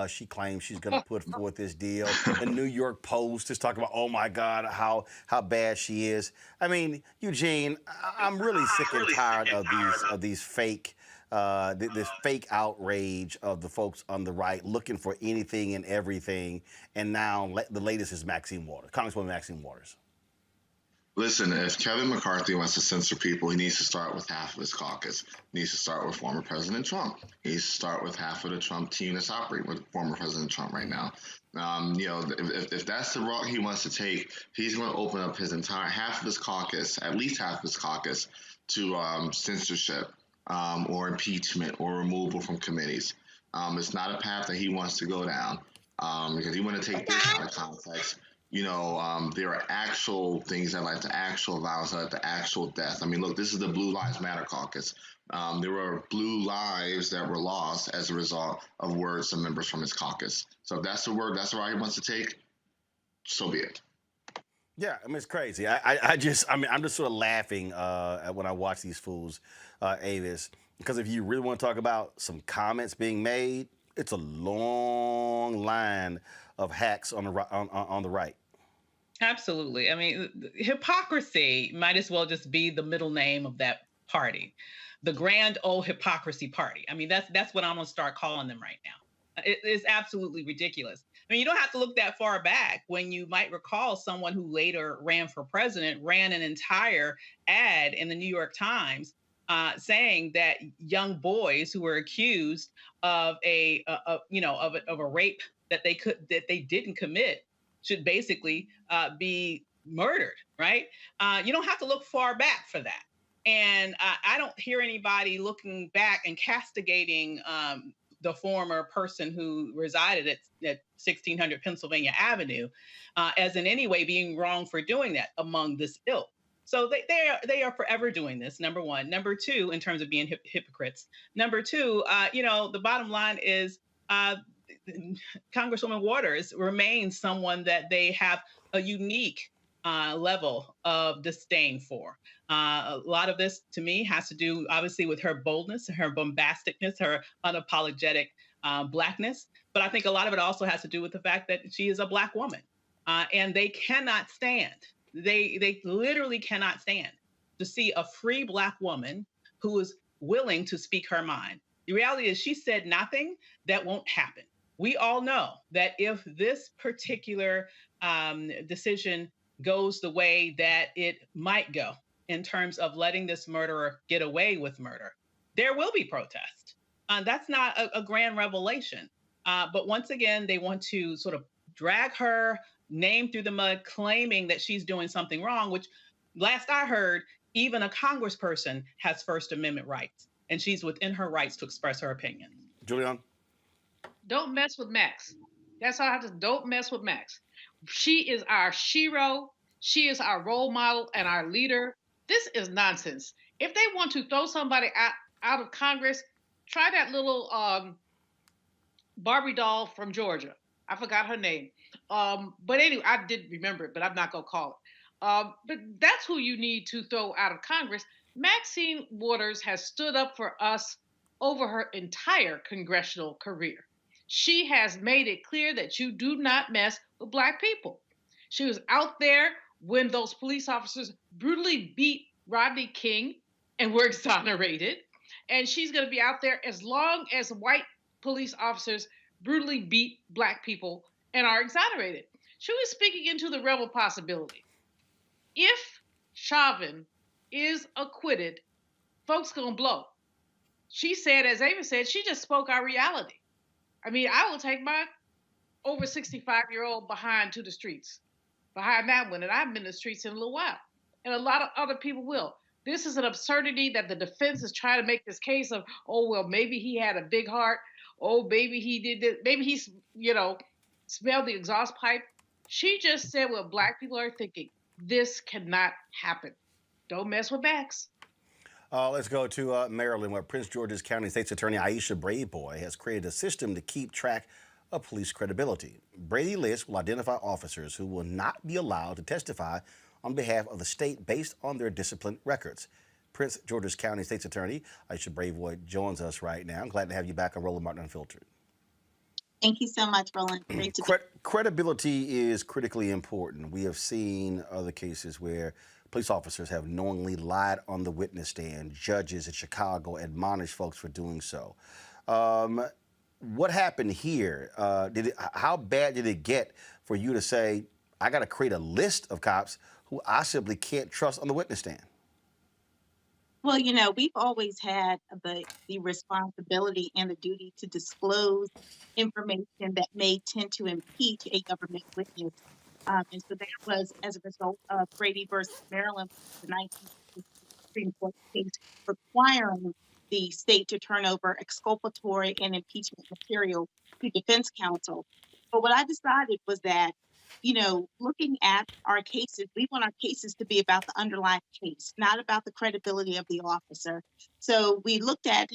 She claims she's going to put forth this deal. The New York Post is talking about, oh my God, how bad she is. I mean, Eugene, I'm really sick and tired of these fake. This fake outrage of the folks on the right looking for anything and everything. And now the latest is Maxine Waters, Congresswoman Maxine Waters. Listen, if Kevin McCarthy wants to censor people, he needs to start with half of his caucus. He needs to start with former President Trump. He needs to start with half of the Trump team that's operating with former President Trump right now. If that's the route he wants to take, he's going to open up his entire half of his caucus, at least half of his caucus, to censorship. Or impeachment or removal from committees. It's not a path that he wants to go down because he want to take this out of context. There are actual things that led to actual violence, that led to actual death. I mean, look, this is the Blue Lives Matter caucus. There were blue lives that were lost as a result of words of members from his caucus. So if that's the route he wants to take, so be it. Yeah, I mean, it's crazy. I'm just sort of laughing when I watch these fools, Avis, because if you really want to talk about some comments being made, it's a long line of hacks on the right. Absolutely. I mean, hypocrisy might as well just be the middle name of that party, the grand old hypocrisy party. I mean, that's what I'm going to start calling them right now. It is absolutely ridiculous. I mean, you don't have to look that far back when you might recall someone who later ran for president, ran an entire ad in the New York Times saying that young boys who were accused of a rape that they didn't commit should basically be murdered, right? You don't have to look far back for that. And I don't hear anybody looking back and castigating the former person who resided at 1600 Pennsylvania Avenue as in any way being wrong for doing that among this ilk. So they are forever doing this, number one. Number two, in terms of being hypocrites. Number two, the bottom line is Congresswoman Waters remains someone that they have a unique level of disdain for. A lot of this, to me, has to do, obviously, with her boldness, her bombasticness, her unapologetic Blackness. But I think a lot of it also has to do with the fact that she is a Black woman. And they cannot stand, they literally cannot stand to see a free Black woman who is willing to speak her mind. The reality is she said nothing that won't happen. We all know that if this particular decision goes the way that it might go in terms of letting this murderer get away with murder, there will be protest. That's not a grand revelation. But once again, they want to sort of drag her name through the mud, claiming that she's doing something wrong, which last I heard, even a congressperson has First Amendment rights, and she's within her rights to express her opinion. Julian? Don't mess with Max. That's all I have to. Don't mess with Max. She is our shero. She is our role model and our leader. This is nonsense. If they want to throw somebody out of Congress, try that little Barbie doll from Georgia. I forgot her name. But anyway, I did remember it, but I'm not going to call it. But that's who you need to throw out of Congress. Maxine Waters has stood up for us over her entire congressional career. She has made it clear that you do not mess with Black people. She was out there when those police officers brutally beat Rodney King and were exonerated. And she's going to be out there as long as white police officers brutally beat Black people and are exonerated. She was speaking into the rebel possibility. If Chauvin is acquitted, folks gonna blow. She said, as Ava said, she just spoke our reality. I mean, I will take my over 65-year-old behind to the streets, behind that one, and I've been in the streets in a little while. And a lot of other people will. This is an absurdity that the defense is trying to make this case of, oh, well, maybe he had a big heart. Oh, maybe he did this. Maybe he, smelled the exhaust pipe. She just said what Black people are thinking. This cannot happen. Don't mess with Max. Let's go to Maryland, where Prince George's County State's Attorney Aisha Braveboy has created a system to keep track of police credibility. Brady List will identify officers who will not be allowed to testify on behalf of the state based on their discipline records. Prince George's County State's Attorney Aisha Braveboy joins us right now. I'm glad to have you back on Roland Martin Unfiltered. Thank you so much, Roland. Great to be. Credibility is critically important. We have seen other cases where police officers have knowingly lied on the witness stand. Judges in Chicago admonish folks for doing so. What happened here? How bad did it get for you to say, I got to create a list of cops who I simply can't trust on the witness stand? Well, we've always had the responsibility and the duty to disclose information that may tend to impeach a government witness. And so that was as a result of Brady versus Maryland, the 1960 Supreme Court case requiring the state to turn over exculpatory and impeachment material to defense counsel. But what I decided was that, looking at our cases, we want our cases to be about the underlying case, not about the credibility of the officer. So we looked at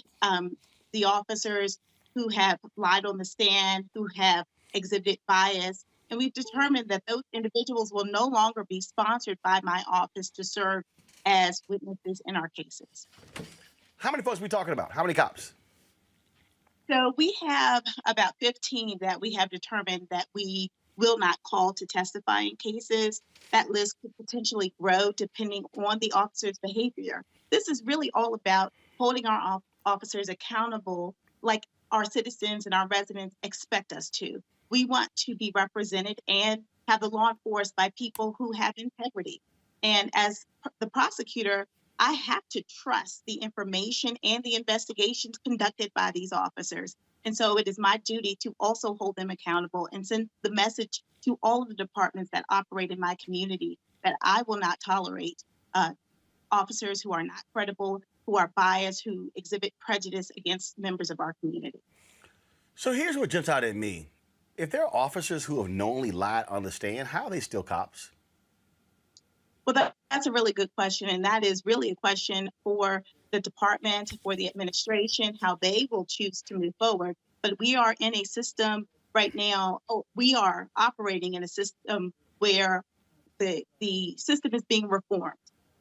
the officers who have lied on the stand, who have exhibited bias, and we've determined that those individuals will no longer be sponsored by my office to serve as witnesses in our cases. How many folks are we talking about? How many cops? So we have about 15 that we have determined that we will not call to testify in cases. That list could potentially grow depending on the officer's behavior. This is really all about holding our officers accountable like our citizens and our residents expect us to. We want to be represented and have the law enforced by people who have integrity. And as the prosecutor, I have to trust the information and the investigations conducted by these officers. And so it is my duty to also hold them accountable and send the message to all of the departments that operate in my community that I will not tolerate officers who are not credible, who are biased, who exhibit prejudice against members of our community. So here's what jumps out at me. If there are officers who have knowingly lied on the stand, how are they still cops? Well, that's a really good question. And that is really a question for the department, for the administration, how they will choose to move forward. But we are in a system right now. We are operating in a system where the system is being reformed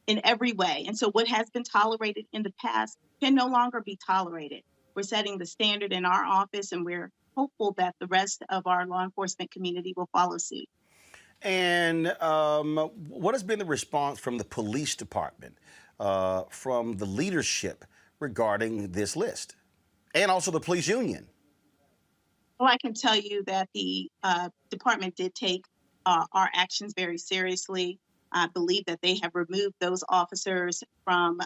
in every way. And so what has been tolerated in the past can no longer be tolerated. We're setting the standard in our office, and we're hopeful that the rest of our law enforcement community will follow suit. And what has been the response from the police department, from the leadership regarding this list, and also the police union? Well, I can tell you that the department did take our actions very seriously. I believe that they have removed those officers from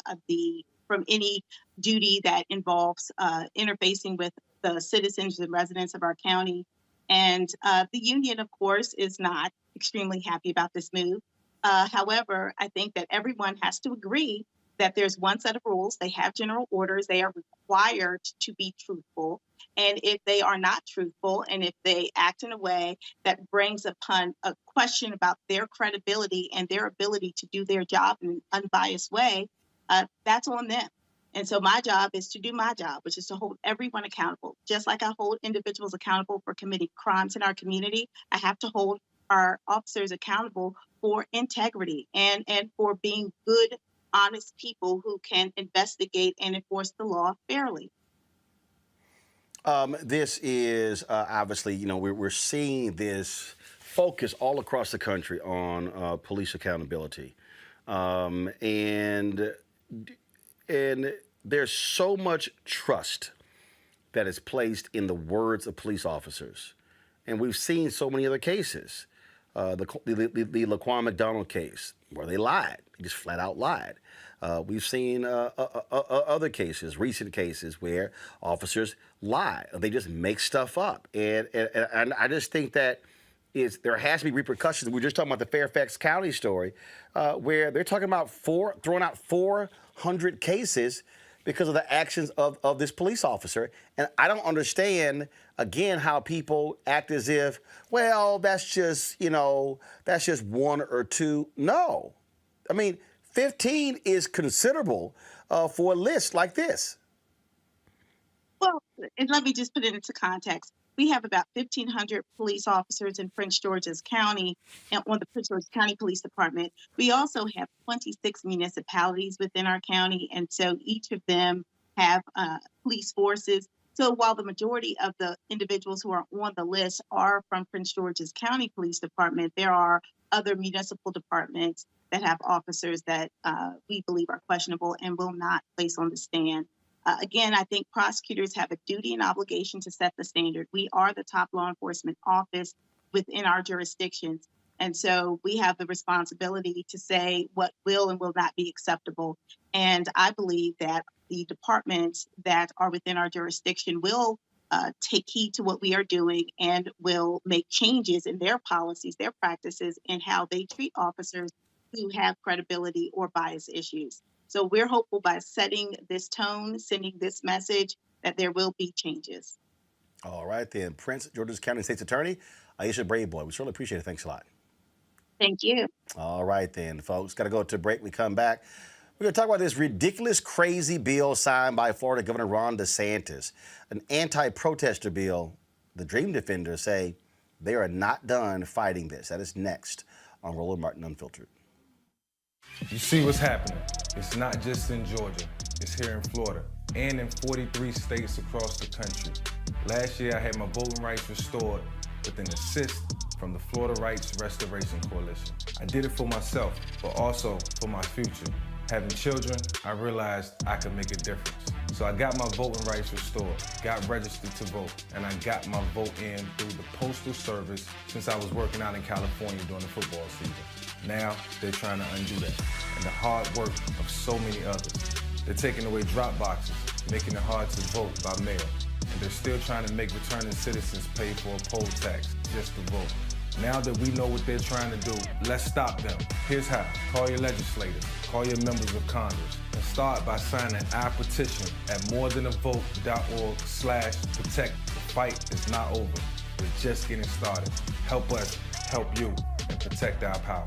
any duty that involves interfacing with the citizens and residents of our county. And the union, of course, is not extremely happy about this move. However, I think that everyone has to agree that there's one set of rules. They have general orders. They are required to be truthful. And if they are not truthful, and if they act in a way that brings upon a question about their credibility and their ability to do their job in an unbiased way, that's on them. And so my job is to do my job, which is to hold everyone accountable. Just like I hold individuals accountable for committing crimes in our community, I have to hold our officers accountable for integrity and for being good, honest people who can investigate and enforce the law fairly. This is obviously, we're seeing this focus all across the country on police accountability. And there's so much trust that is placed in the words of police officers. And we've seen so many other cases. The Laquan McDonald case, where they lied. They just flat out lied. We've seen other cases, recent cases, where officers lie. They just make stuff up. And I just think that there has to be repercussions. We were just talking about the Fairfax County story, where they're talking about throwing out 400 cases because of the actions of this police officer. And I don't understand, again, how people act as if, well, that's just one or two. No. I mean, 15 is considerable for a list like this. Well, and let me just put it into context. We have about 1,500 police officers in Prince George's County and on the Prince George's County Police Department. We also have 26 municipalities within our county, and so each of them have police forces. So while the majority of the individuals who are on the list are from Prince George's County Police Department, there are other municipal departments that have officers that we believe are questionable and will not place on the stand. Again, I think prosecutors have a duty and obligation to set the standard. We are the top law enforcement office within our jurisdictions. And so we have the responsibility to say what will and will not be acceptable. And I believe that the departments that are within our jurisdiction will take heed to what we are doing and will make changes in their policies, their practices, and how they treat officers who have credibility or bias issues. So we're hopeful by setting this tone, sending this message, that there will be changes. All right, then. Prince George's County State's Attorney, Aisha Braveboy. We certainly appreciate it. Thanks a lot. Thank you. All right, then, folks. Got to go to a break. We come back. We're going to talk about this ridiculous, crazy bill signed by Florida Governor Ron DeSantis, an anti-protester bill. The Dream Defenders say they are not done fighting this. That is next on Roland Martin Unfiltered. You see what's happening. It's not just in Georgia. It's here in Florida and in 43 states across the country. Last year, I had my voting rights restored with an assist from the Florida Rights Restoration Coalition. I did it for myself, but also for my future. Having children, I realized I could make a difference. So I got my voting rights restored, got registered to vote, and I got my vote in through the Postal Service since I was working out in California during the football season. Now, they're trying to undo that, and the hard work of so many others. They're taking away drop boxes, making it hard to vote by mail, and they're still trying to make returning citizens pay for a poll tax just to vote. Now that we know what they're trying to do, let's stop them. Here's how. Call your legislators, call your members of Congress, and start by signing our petition at morethanavote.org/protect. The fight is not over. We're just getting started. Help us help you and protect our power.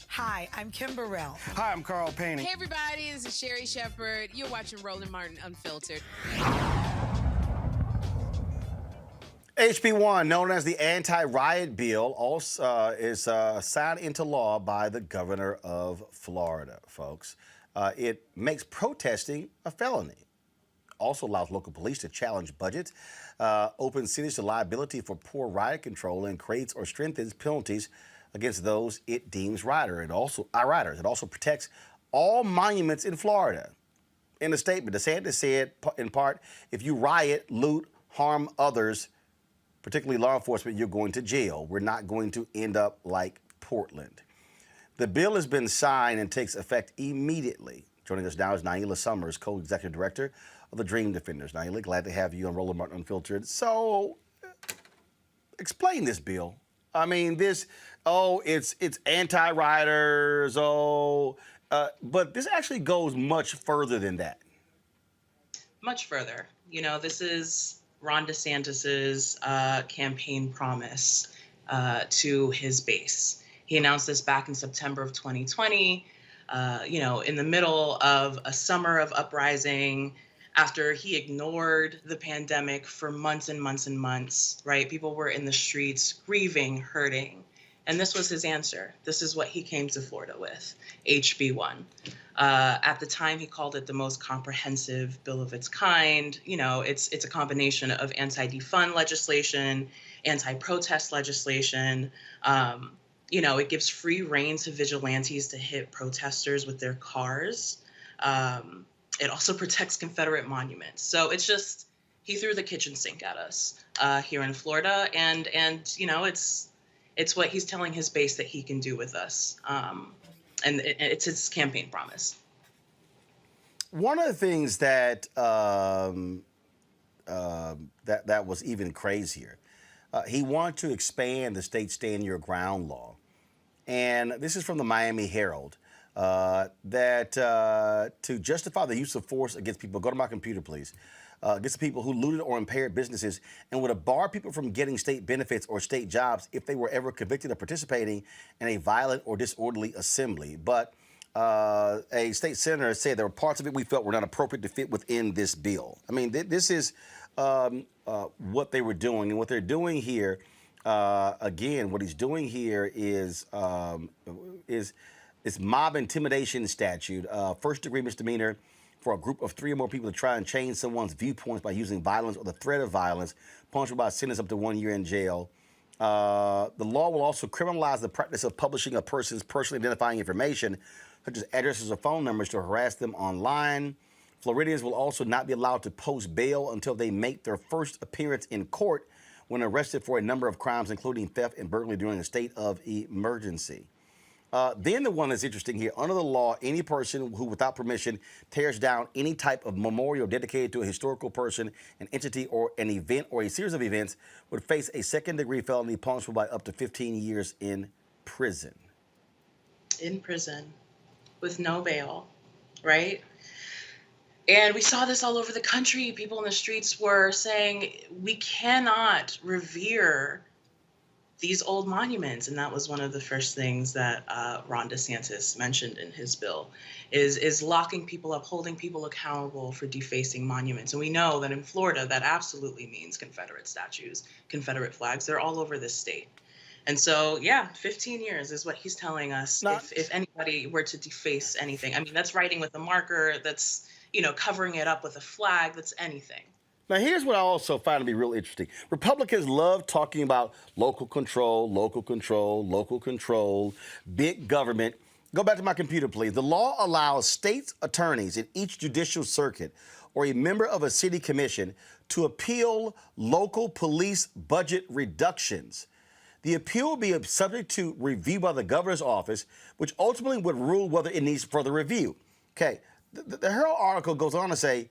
Hi, I'm Kim Burrell. Hi, I'm Carl Payne. Hey, everybody, this is Sherry Shepherd. You're watching Roland Martin Unfiltered. HB1, known as the anti-riot bill, also is signed into law by the governor of Florida, folks. It makes protesting a felony. Also allows local police to challenge budgets, opens cities to liability for poor riot control, and creates or strengthens penalties against those it deems rioters. It also protects all monuments in Florida. In a statement, DeSantis said, in part, if you riot, loot, harm others, particularly law enforcement, you're going to jail. We're not going to end up like Portland. The bill has been signed and takes effect immediately. Joining us now is Naila Summers, co-executive director of the Dream Defenders. Naila, glad to have you on Roland Martin Unfiltered. So, explain this bill. I mean, it's anti-rioters, but this actually goes much further than that. Much further. You know, this is Ron DeSantis's campaign promise to his base. He announced this back in September of 2020, in the middle of a summer of uprising, after he ignored the pandemic for months and months and months, right? People were in the streets grieving, hurting. And this was his answer. This is what he came to Florida with, HB1. At the time, he called it the most comprehensive bill of its kind. You know, it's a combination of anti-defund legislation, anti-protest legislation. It gives free rein to vigilantes to hit protesters with their cars. It also protects Confederate monuments. So it's just, he threw the kitchen sink at us here in Florida. And it's what he's telling his base that he can do with us. And it's his campaign promise. One of the things that that was even crazier, he wanted to expand the state stand your ground law. And this is from the Miami Herald, that to justify the use of force against people, go to my computer, please, against people who looted or impaired businesses and would have barred people from getting state benefits or state jobs if they were ever convicted of participating in a violent or disorderly assembly. But a state senator said there were parts of it we felt were not appropriate to fit within this bill. I mean, this is what they were doing. And what they're doing here, again, what he's doing here is mob intimidation statute, first-degree misdemeanor for a group of 3 or more people to try and change someone's viewpoints by using violence or the threat of violence, punishable by a sentence up to 1 year in jail. The law will also criminalize the practice of publishing a person's personally identifying information, such as addresses or phone numbers, to harass them online. Floridians will also not be allowed to post bail until they make their first appearance in court when arrested for a number of crimes, including theft and burglary during a state of emergency. Then the one that's interesting here, under the law, any person who, without permission, tears down any type of memorial dedicated to a historical person, an entity, or an event or a series of events would face a second-degree felony punishable by up to 15 years in prison. In prison, with no bail, right? And we saw this all over the country. People in the streets were saying, we cannot revere these old monuments. And that was one of the first things that Ron DeSantis mentioned in his bill, is locking people up, holding people accountable for defacing monuments. And we know that in Florida, that absolutely means Confederate statues, Confederate flags. They're all over this state. And so, 15 years is what he's telling us. If anybody were to deface anything, I mean, that's writing with a marker, that's, covering it up with a flag, that's anything. Now, here's what I also find to be real interesting. Republicans love talking about local control, local control, local control, big government. Go back to my computer, please. The law allows state's attorneys in each judicial circuit or a member of a city commission to appeal local police budget reductions. The appeal will be subject to review by the governor's office, which ultimately would rule whether it needs further review. Okay, the Herald article goes on to say,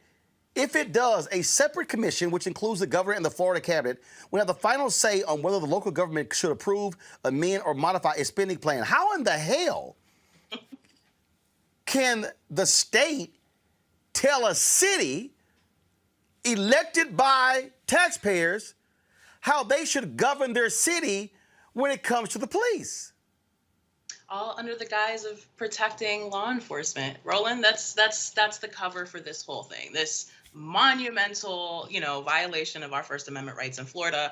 if it does, a separate commission, which includes the governor and the Florida cabinet, will have the final say on whether the local government should approve, amend, or modify a spending plan. How in the hell can the state tell a city elected by taxpayers how they should govern their city when it comes to the police? All under the guise of protecting law enforcement. Roland, that's the cover for this whole thing. This monumental, violation of our First Amendment rights in Florida.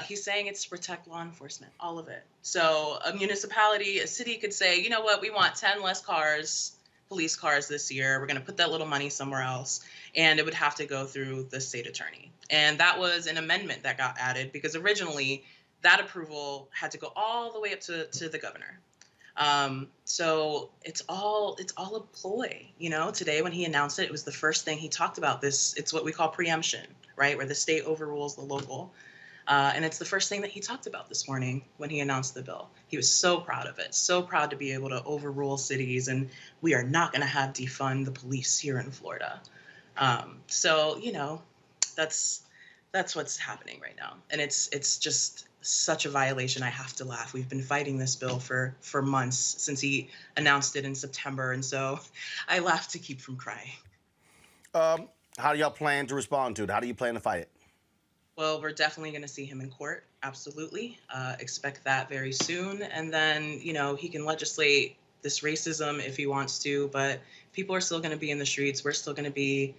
He's saying it's to protect law enforcement, all of it. So a municipality, a city could say, you know what, we want 10 less cars police cars this year. We're going to put that little money somewhere else. And it would have to go through the state attorney. And that was an amendment that got added because originally that approval had to go all the way up to the governor. So it's all a ploy. You know, today when he announced it, it was the first thing he talked about. It's what we call preemption, right? Where the state overrules the local. And it's the first thing that he talked about this morning when he announced the bill. He was so proud of it, so proud to be able to overrule cities, and we are not going to have defund the police here in Florida. So, you know, that's what's happening right now. And it's just such a violation. I have to laugh. We've been fighting this bill for months since he announced it in September. And so I laugh to keep from crying. How do y'all plan to respond to it? How do you plan to fight it? Well, we're definitely going to see him in court. Absolutely. Expect that very soon. And then, you know, he can legislate this racism if he wants to, but people are still going to be in the streets. We're still going to be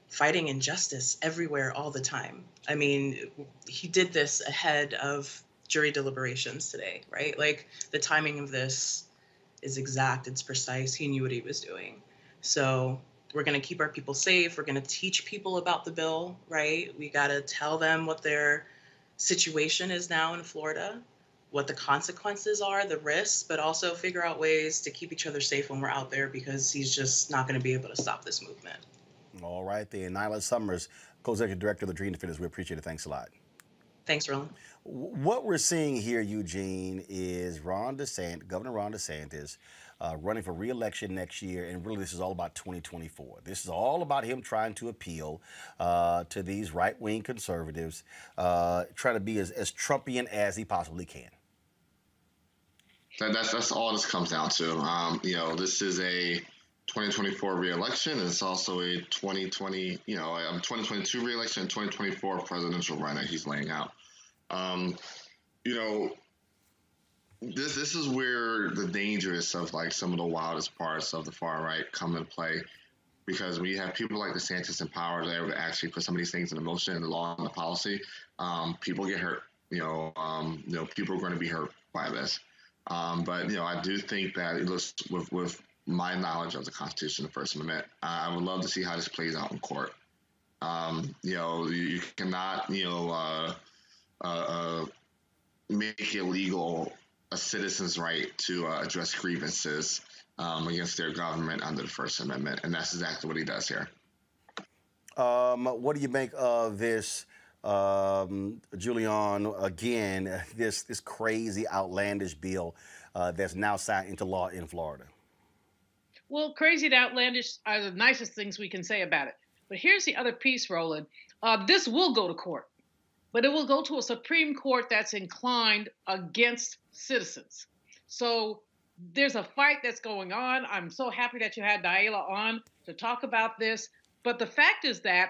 fighting injustice everywhere all the time. I mean, he did this ahead of jury deliberations today, right? Like, the timing of this is exact. It's precise. He knew what he was doing. So we're going to keep our people safe. We're going to teach people about the bill, right? We got to tell them what their situation is now in Florida, what the consequences are, the risks, but also figure out ways to keep each other safe when we're out there, because he's just not going to be able to stop this movement. All right, then. Nyla Summers, co-executive director of the Dream Defenders. We appreciate it. Thanks a lot. Thanks, Roland. What we're seeing here, Eugene, is Governor Ron DeSantis running for re-election next year, and really this is all about 2024. This is all about him trying to appeal to these right-wing conservatives, trying to be as Trumpian as he possibly can. That's all this comes down to. You know, this is a 2024 re-election, and it's also a 2022 re-election and 2024 presidential run that he's laying out. You know, this is where the dangerous of like some of the wildest parts of the far right come into play, because when you have people like DeSantis in power, they're able to actually put some of these things into motion, in the law and the policy. People get hurt. People are going to be hurt by this. But I do think that it looks with my knowledge of the Constitution, the First Amendment, I would love to see how this plays out in court. You cannot, make illegal a citizen's right to address grievances against their government under the First Amendment, and that's exactly what he does here. What do you make of this, Julian, again, this crazy, outlandish bill that's now signed into law in Florida? Well, crazy and outlandish are the nicest things we can say about it. But here's the other piece, Roland. This will go to court, but it will go to a Supreme Court that's inclined against citizens. So there's a fight that's going on. I'm so happy that you had Naila on to talk about this. But the fact is that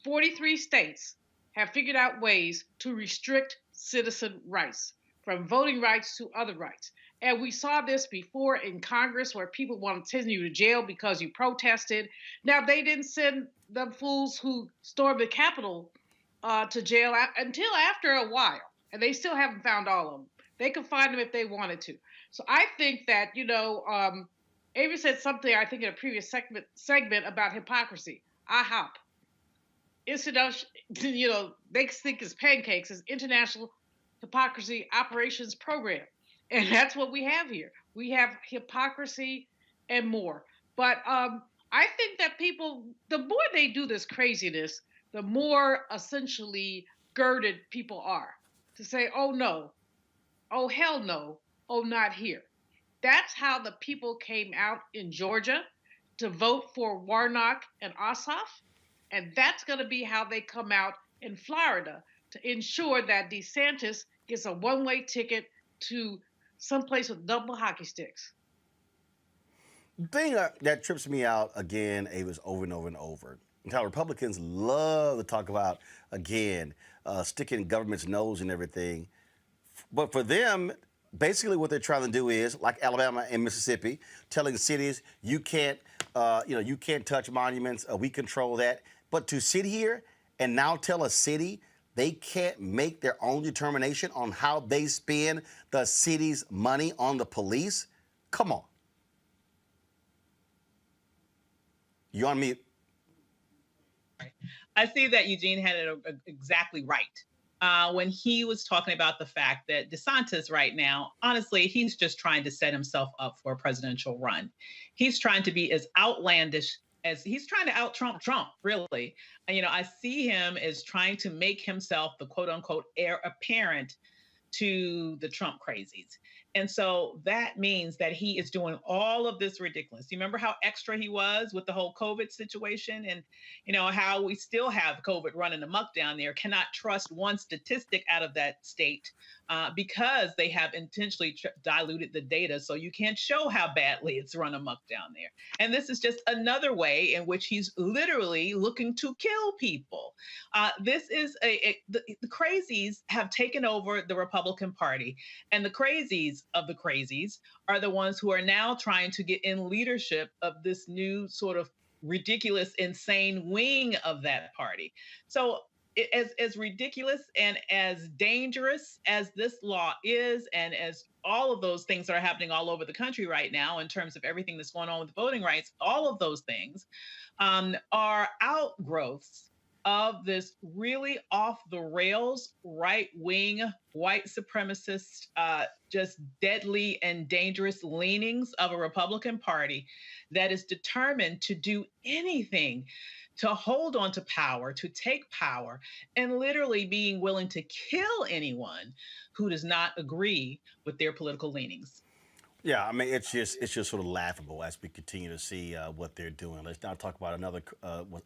43 states have figured out ways to restrict citizen rights, from voting rights to other rights. And we saw this before in Congress, where people want to send you to jail because you protested. Now, they didn't send the fools who stormed the Capitol to jail until after a while. And they still haven't found all of them. They could find them if they wanted to. So I think that, Ava said something, I think, in a previous segment about hypocrisy. IHOP. They think it's pancakes, it's International Hypocrisy Operations Program. And that's what we have here. We have hypocrisy and more. But I think that people, the more they do this craziness, the more essentially girded people are to say, oh, no, oh, hell no, oh, not here. That's how the people came out in Georgia to vote for Warnock and Ossoff. And that's going to be how they come out in Florida to ensure that DeSantis gets a one-way ticket to someplace with double hockey sticks. The thing that trips me out again, Ava's over and over and over, and how Republicans love to talk about, again, sticking government's nose and everything. But for them, basically what they're trying to do is, like Alabama and Mississippi, telling cities, you can't touch monuments, we control that. But to sit here and now tell a city they can't make their own determination on how they spend the city's money on the police? Come on. You on mute. I see that Eugene had it exactly right. When he was talking about the fact that DeSantis right now, honestly, he's just trying to set himself up for a presidential run. He's trying to be as outlandish as he's trying to out-Trump Trump, really. And, I see him as trying to make himself the quote-unquote heir apparent to the Trump crazies. And so that means that he is doing all of this ridiculous. You remember how extra he was with the whole COVID situation and, how we still have COVID running amok down there, cannot trust one statistic out of that state because they have intentionally diluted the data. So you can't show how badly it's run amok down there. And this is just another way in which he's literally looking to kill people. This is the crazies have taken over the Republican Party, and the crazies of the crazies are the ones who are now trying to get in leadership of this new sort of ridiculous, insane wing of that party. So as ridiculous and as dangerous as this law is, and as all of those things that are happening all over the country right now in terms of everything that's going on with voting rights, all of those things are outgrowths of this really off the rails, right wing, white supremacist, just deadly and dangerous leanings of a Republican Party that is determined to do anything to hold on to power, to take power, and literally being willing to kill anyone who does not agree with their political leanings. Yeah, I mean, it's just sort of laughable as we continue to see what they're doing. Let's now talk about another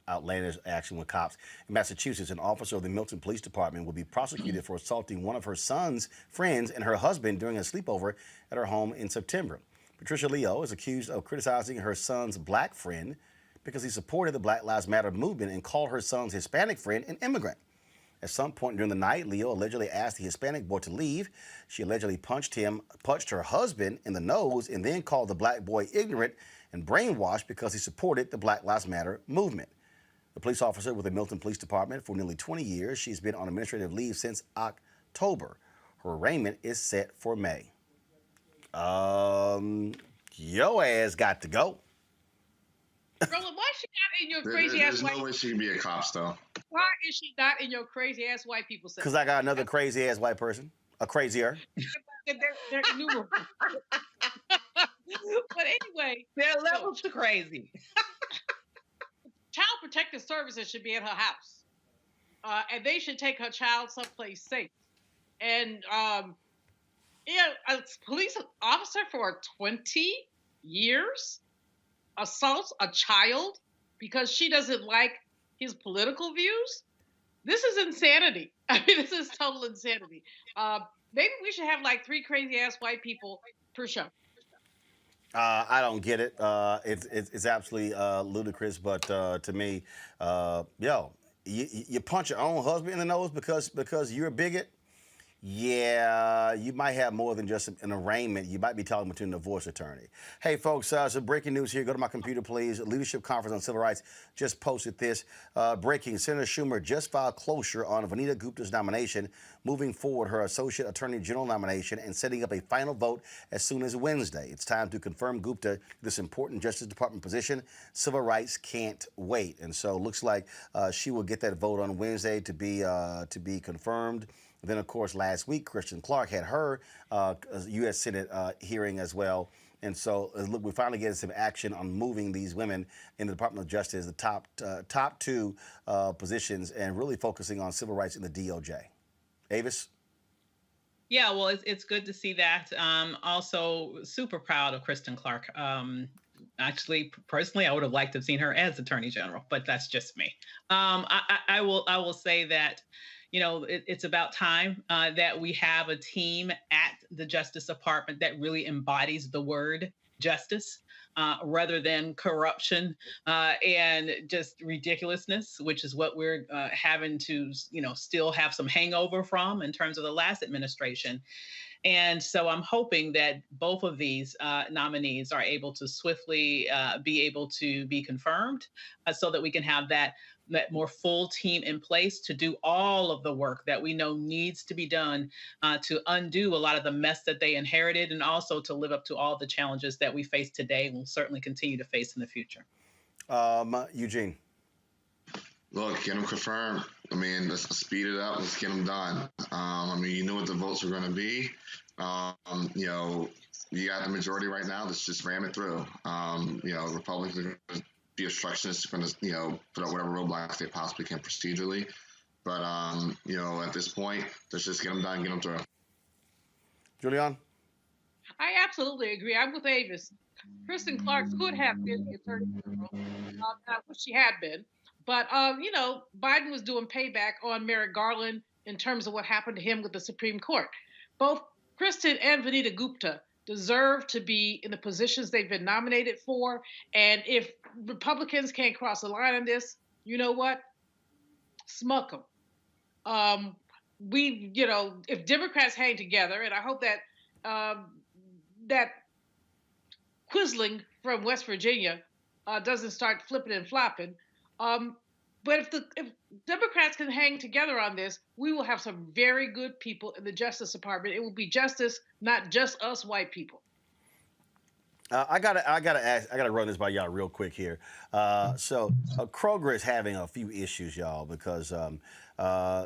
outlandish action with cops. In Massachusetts, an officer of the Milton Police Department will be prosecuted for assaulting one of her son's friends and her husband during a sleepover at her home in September. Patricia Leo is accused of criticizing her son's black friend because he supported the Black Lives Matter movement and called her son's Hispanic friend an immigrant. At some point during the night, Leo allegedly asked the Hispanic boy to leave. She allegedly punched her husband in the nose, and then called the black boy ignorant and brainwashed because he supported the Black Lives Matter movement. The police officer with the Milton Police Department for nearly 20 years, she's been on administrative leave since October. Her arraignment is set for May. Yo ass got to go. Roland, why is she not in your crazy ass white? There's no way she can be a cop still. Why is she not in your crazy ass white people section? Because I got another crazy ass white person, a crazier. They're innumerable. But anyway, there are levels to crazy. Child Protective Services should be at her house, and they should take her child someplace safe. And a police officer for 20 years assaults a child because she doesn't like his political views. This is insanity. I mean, this is total insanity. Maybe we should have like 3 crazy ass white people per show. I don't get it. It's absolutely ludicrous. But to me, you punch your own husband in the nose because you're a bigot. Yeah, you might have more than just an arraignment. You might be talking to a divorce attorney. Hey, folks, some breaking news here. Go to my computer, please. Leadership Conference on Civil Rights just posted this. Breaking, Senator Schumer just filed closure on Vanita Gupta's nomination, moving forward her Associate Attorney General nomination and setting up a final vote as soon as Wednesday. It's time to confirm Gupta this important Justice Department position. Civil rights can't wait. And so it looks like she will get that vote on Wednesday to be confirmed. Then, of course, last week, Kristen Clark had her U.S. Senate hearing as well. And so, look, we're finally getting some action on moving these women in the Department of Justice, the top 2 positions, and really focusing on civil rights in the DOJ. Avis? Yeah, well, it's good to see that. Also, super proud of Kristen Clark. Actually, personally, I would have liked to have seen her as Attorney General, but that's just me. I will say that, it's about time that we have a team at the Justice Department that really embodies the word justice rather than corruption and just ridiculousness, which is what we're having to, still have some hangover from in terms of the last administration. And so I'm hoping that both of these nominees are able to swiftly be able to be confirmed so that we can have that more full team in place to do all of the work that we know needs to be done to undo a lot of the mess that they inherited, and also to live up to all the challenges that we face today and will certainly continue to face in the future. Eugene. Look, get them confirmed. I mean, let's speed it up. Let's get them done. I mean, you know what the votes are going to be. You know, you got the majority right now. Let's just ram it through. You know, Republicans are going to be obstructionists, going to, you know, put up whatever roadblocks they possibly can procedurally. But, you know, at this point, let's just get them done, get them through. Julian? I absolutely agree. I'm with Avis. Kristen Clark could have been the Attorney General. I wish she had been. But, you know, Biden was doing payback on Merrick Garland in terms of what happened to him with the Supreme Court. Both Kristen and Vanita Gupta deserve to be in the positions they've been nominated for. And if Republicans can't cross the line on this, you know what? Smuck them. You know, if Democrats hang together, and I hope that that Quisling from West Virginia doesn't start flipping and flopping. But if Democrats can hang together on this, we will have some very good people in the Justice Department. It will be justice, not just us white people. I gotta run this by y'all real quick here. So Kroger is having a few issues, y'all, because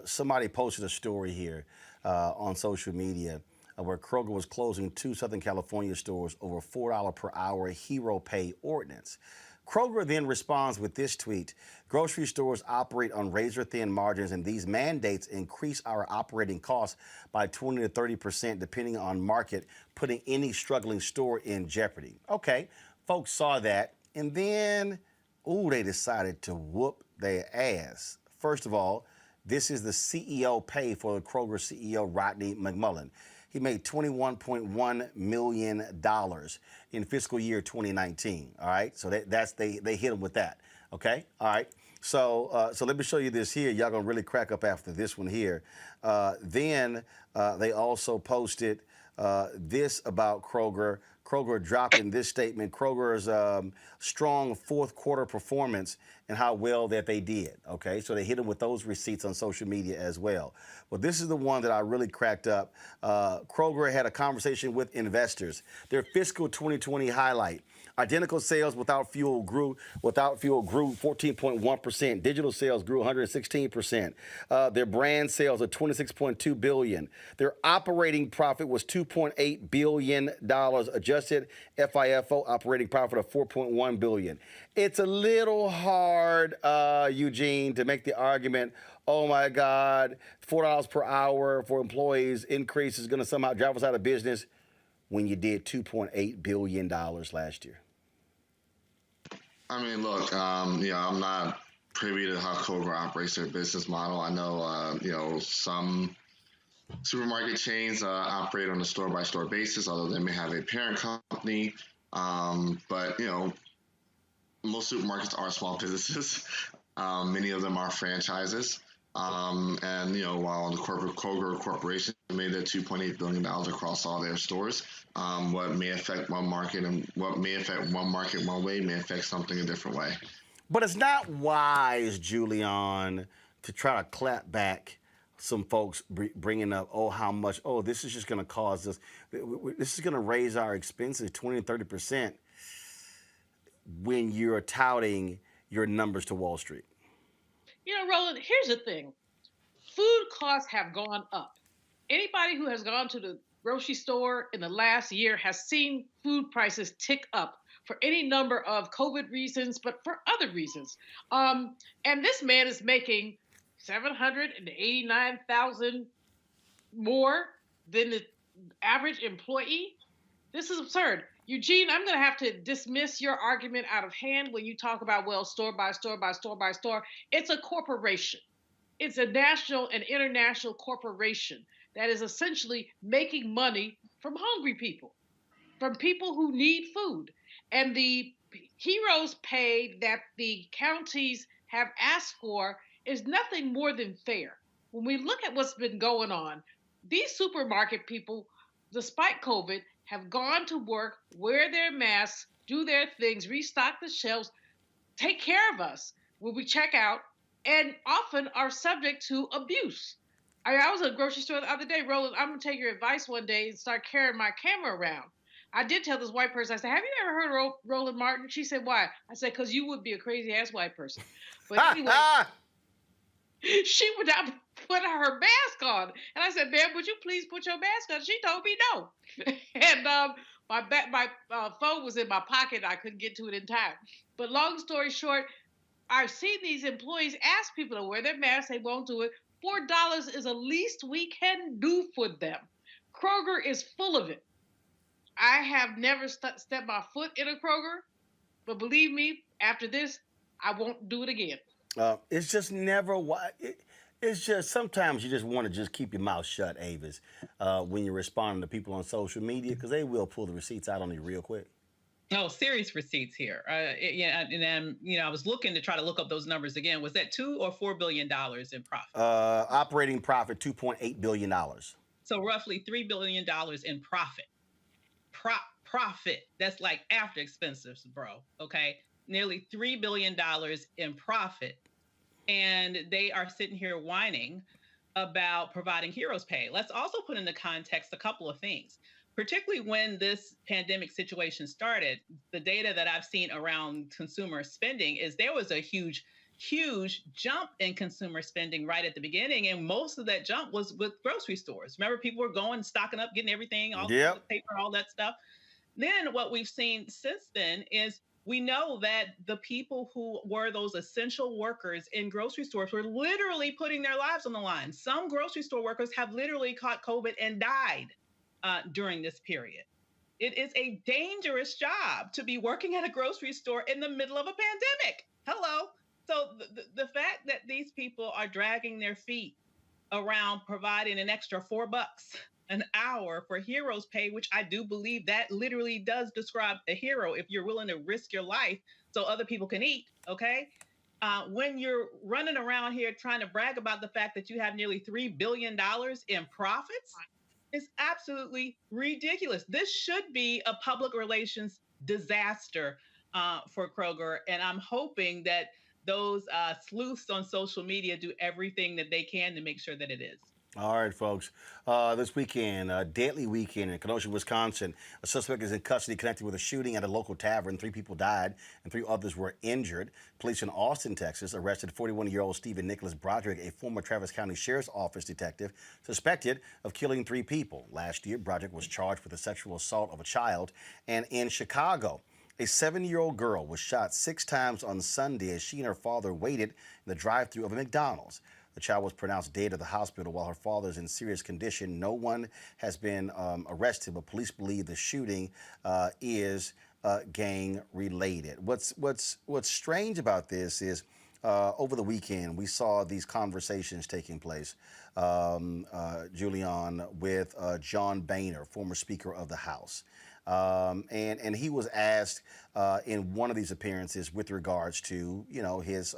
somebody posted a story here on social media where Kroger was closing 2 Southern California stores over $4 per hour hero pay ordinance. Kroger then responds with this tweet: grocery stores operate on razor-thin margins, and these mandates increase our operating costs by 20 to 30% depending on market, putting any struggling store in jeopardy. Okay, folks saw that, and then, they decided to whoop their ass. First of all, this is the CEO pay for the Kroger CEO, Rodney McMullen. He made $21.1 million in fiscal year 2019. All right, so they hit him with that. Okay, all right. So let me show you this here. Y'all gonna really crack up after this one here. Then they also posted this about Kroger. Kroger dropped in this statement Kroger's strong fourth quarter performance and how well that they did. Okay, so they hit them with those receipts on social media as well. Well, this is the one that I really cracked up. Kroger had a conversation with investors. Their fiscal 2020 highlight: identical sales without fuel grew 14.1%. Digital sales grew 116%. Their brand sales are $26.2 billion. Their operating profit was $2.8 billion. Adjusted FIFO operating profit of $4.1 billion. It's a little hard, Eugene, to make the argument, oh my God, $4 per hour for employees increase is going to somehow drive us out of business when you did $2.8 billion last year. I mean, look, I'm not privy to how Kroger operates their business model. I know, some supermarket chains operate on a store-by-store basis, although they may have a parent company. But, most supermarkets are small businesses. Many of them are franchises. While the Kroger Corporation made that $2.8 billion across all their stores, what may affect one market one way may affect something a different way. But it's not wise, Julian, to try to clap back some folks bringing up, how much, this is just going to cause us, this is going to raise our expenses 20 to 30% when you're touting your numbers to Wall Street. Roland, here's the thing. Food costs have gone up. Anybody who has gone to the grocery store in the last year has seen food prices tick up for any number of COVID reasons, but for other reasons. And this man is making $789,000 more than the average employee. This is absurd. Eugene, I'm going to have to dismiss your argument out of hand when you talk about, store by store by store by store. It's a corporation. It's a national and international corporation that is essentially making money from hungry people, from people who need food. And the heroes pay that the counties have asked for is nothing more than fair. When we look at what's been going on, these supermarket people, despite COVID, have gone to work, wear their masks, do their things, restock the shelves, take care of us when we check out, and often are subject to abuse. I was at a grocery store the other day, Roland, I'm going to take your advice one day and start carrying my camera around. I did tell this white person, I said, have you ever heard of Roland Martin? She said, why? I said, because you would be a crazy ass white person. But anyway, she would not put her mask on. And I said, ma'am, would you please put your mask on? She told me no. And my phone was in my pocket. I couldn't get to it in time. But long story short, I've seen these employees ask people to wear their masks. They won't do it. $4 is the least we can do for them. Kroger is full of it. I have never stepped my foot in a Kroger, but believe me, after this, I won't do it again. It's just never why. It's just sometimes you just want to just keep your mouth shut, Avis, when you're responding to people on social media, because they will pull the receipts out on you real quick. No, serious receipts here. Yeah, and then I was looking to try to look up those numbers again. Was that $2 or $4 billion in profit? Operating profit, $2.8 billion. So roughly $3 billion in profit. Profit. That's like after expenses, bro. Okay, nearly $3 billion in profit, and they are sitting here whining about providing heroes pay. Let's also put into context a couple of things. Particularly when this pandemic situation started, the data that I've seen around consumer spending is there was a huge jump in consumer spending right at the beginning. And most of that jump was with grocery stores. Remember, people were going, stocking up, getting everything, all the paper, all that stuff. Then what we've seen since then is we know that the people who were those essential workers in grocery stores were literally putting their lives on the line. Some grocery store workers have literally caught COVID and died during this period. It is a dangerous job to be working at a grocery store in the middle of a pandemic. Hello. So the fact that these people are dragging their feet around providing an extra $4 an hour for heroes pay, which I do believe that literally does describe a hero if you're willing to risk your life so other people can eat, okay? When you're running around here trying to brag about the fact that you have nearly $3 billion in profits, it's absolutely ridiculous. This should be a public relations disaster for Kroger, and I'm hoping that those sleuths on social media do everything that they can to make sure that it is. All right, folks. This weekend, deadly weekend in Kenosha, Wisconsin. A suspect is in custody connected with a shooting at a local tavern. 3 people died and 3 others were injured. Police in Austin, Texas, arrested 41-year-old Stephen Nicholas Broderick, a former Travis County Sheriff's Office detective, suspected of killing 3 people. Last year, Broderick was charged with the sexual assault of a child. And in Chicago, a 7-year-old girl was shot 6 times on Sunday as she and her father waited in the drive-thru of a McDonald's. The child was pronounced dead at the hospital while her father is in serious condition. No one has been arrested, but police believe the shooting is gang-related. What's strange about this is over the weekend we saw these conversations taking place, Julian, with John Boehner, former Speaker of the House. And he was asked in one of these appearances with regards to, his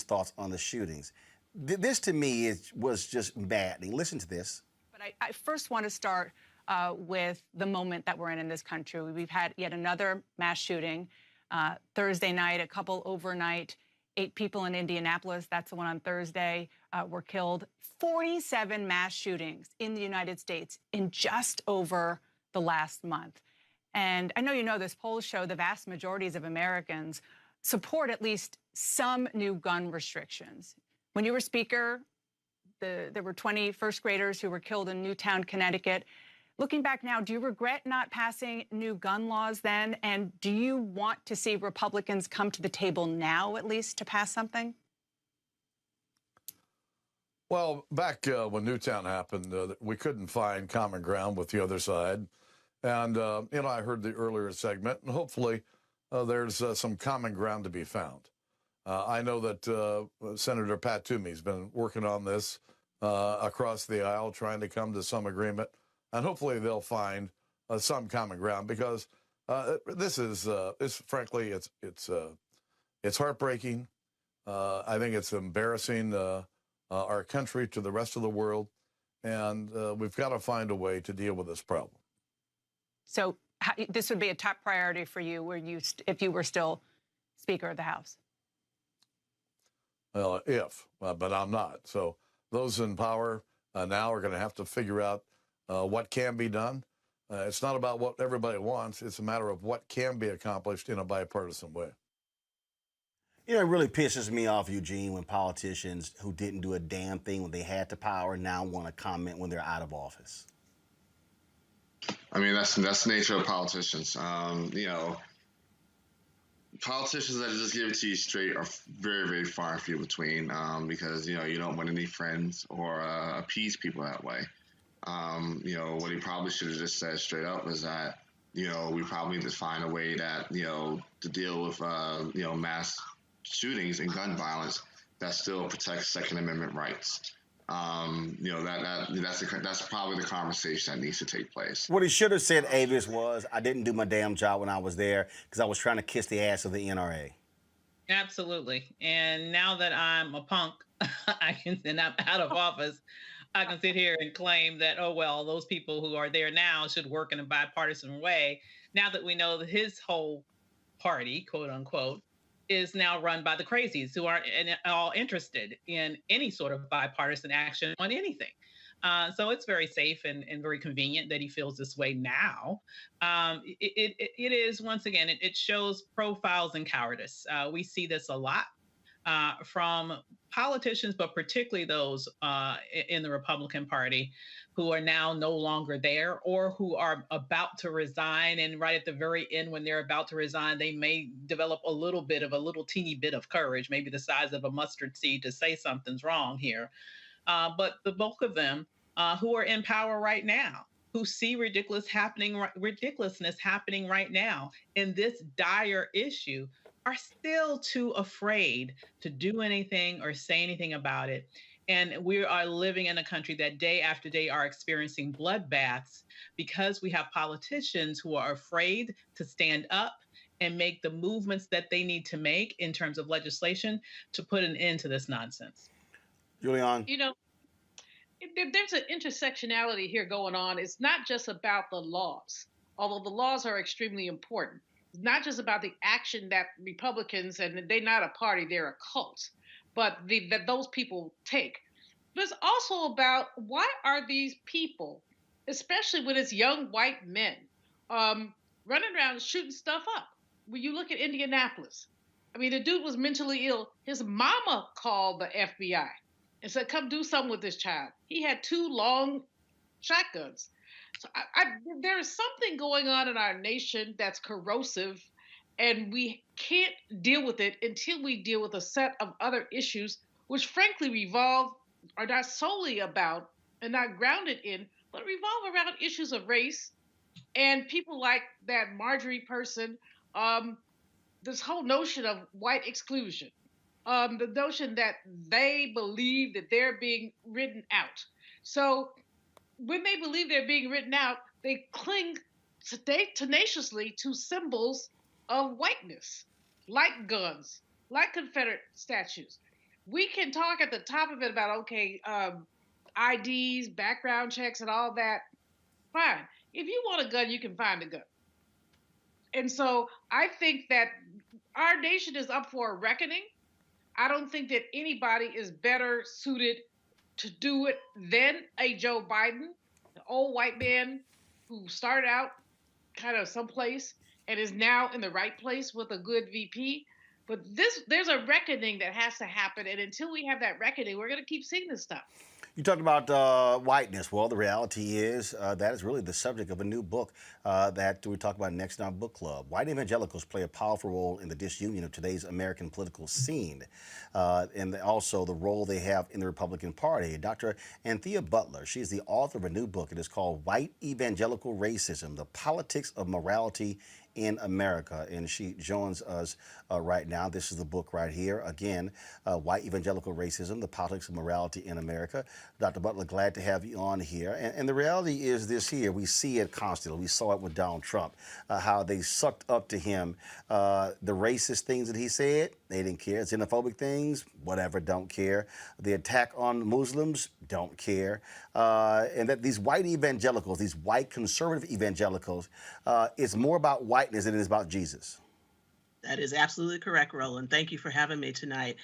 thoughts on the shootings. This to me was just maddening. Listen to this. But I first want to start with the moment that we're in this country. We've had yet another mass shooting. Thursday night, a couple overnight, 8 people in Indianapolis, that's the one on Thursday, were killed. 47 mass shootings in the United States in just over the last month. And I know you know this, polls show the vast majorities of Americans support at least some new gun restrictions. When you were Speaker, there were 20 first graders who were killed in Newtown, Connecticut. Looking back now, do you regret not passing new gun laws then? And do you want to see Republicans come to the table now, at least, to pass something? Well, back when Newtown happened, we couldn't find common ground with the other side. And, I heard the earlier segment, and hopefully there's some common ground to be found. I know that Senator Pat Toomey's been working on this across the aisle, trying to come to some agreement, and hopefully they'll find some common ground, because this is, frankly, it's heartbreaking. I think it's embarrassing our country to the rest of the world, and we've got to find a way to deal with this problem. So this would be a top priority for you, if you were still Speaker of the House? But I'm not. So those in power now are going to have to figure out what can be done. It's not about what everybody wants. It's a matter of what can be accomplished in a bipartisan way. You know, it really pisses me off, Eugene, when politicians who didn't do a damn thing when they had the power now want to comment when they're out of office. I mean, that's the nature of politicians. You know, politicians that just give it to you straight are very, very far and few between, because, you know, you don't want any friends or appease people that way. You know, what he probably should have just said straight up was that, you know, we probably need to find a way that, you know, to deal with, you know, mass shootings and gun violence that still protects Second Amendment rights. You know, that's probably the conversation that needs to take place. What he should have said, Avis, was, I didn't do my damn job when I was there because I was trying to kiss the ass of the NRA. Absolutely. And now that I'm a punk, and I'm out of office, I can sit here and claim that, oh, well, those people who are there now should work in a bipartisan way. Now that we know that his whole party, quote unquote, is now run by the crazies who aren't at all interested in any sort of bipartisan action on anything. So it's very safe and very convenient that he feels this way now. It is, once again, it shows profiles and cowardice. We see this a lot from politicians, but particularly those in the Republican Party who are now no longer there or who are about to resign. And right at the very end, when they're about to resign, they may develop a little teeny bit of courage, maybe the size of a mustard seed, to say something's wrong here. But the bulk of them who are in power right now, who see ridiculousness happening right now in this dire issue, are still too afraid to do anything or say anything about it. And we are living in a country that day after day are experiencing bloodbaths because we have politicians who are afraid to stand up and make the movements that they need to make in terms of legislation to put an end to this nonsense. Julian? You know, there's an intersectionality here going on. It's not just about the laws, although the laws are extremely important. It's not just about the action that Republicans, and they're not a party, they're a cult, but that those people take. But it's also about, why are these people, especially when it's young white men, running around shooting stuff up? When you look at Indianapolis, I mean, the dude was mentally ill. His mama called the FBI and said, come do something with this child. He had 2 long shotguns. So there is something going on in our nation that's corrosive, and we can't deal with it until we deal with a set of other issues, which frankly are not solely about and not grounded in, but revolve around issues of race and people like that Marjorie person, this whole notion of white exclusion, the notion that they believe that they're being written out. So when they believe they're being written out, they cling tenaciously to symbols of whiteness, like guns, like Confederate statues. We can talk at the top of it about, okay, IDs, background checks, and all that. Fine. If you want a gun, you can find a gun. And so I think that our nation is up for a reckoning. I don't think that anybody is better suited to do it than a Joe Biden, the old white man who started out kind of someplace and is now in the right place with a good VP. But there's a reckoning that has to happen. And until we have that reckoning, we're going to keep seeing this stuff. You talked about whiteness. Well, the reality is that is really the subject of a new book that we talk about next in our book club. White evangelicals play a powerful role in the disunion of today's American political scene, and also the role they have in the Republican Party. Dr. Anthea Butler, she's the author of a new book. It is called White Evangelical Racism, The Politics of Morality in America, and she joins us right now. This is the book right here. Again, White Evangelical Racism, The Politics of Morality in America. Dr. Butler, glad to have you on here. And the reality is this here. We see it constantly. We saw it with Donald Trump, how they sucked up to him the racist things that he said. They didn't care. Xenophobic things, whatever, don't care. The attack on Muslims, don't care. And that these white evangelicals, these white conservative evangelicals, it's more about whiteness than it is about Jesus. That is absolutely correct, Roland. Thank you for having me tonight.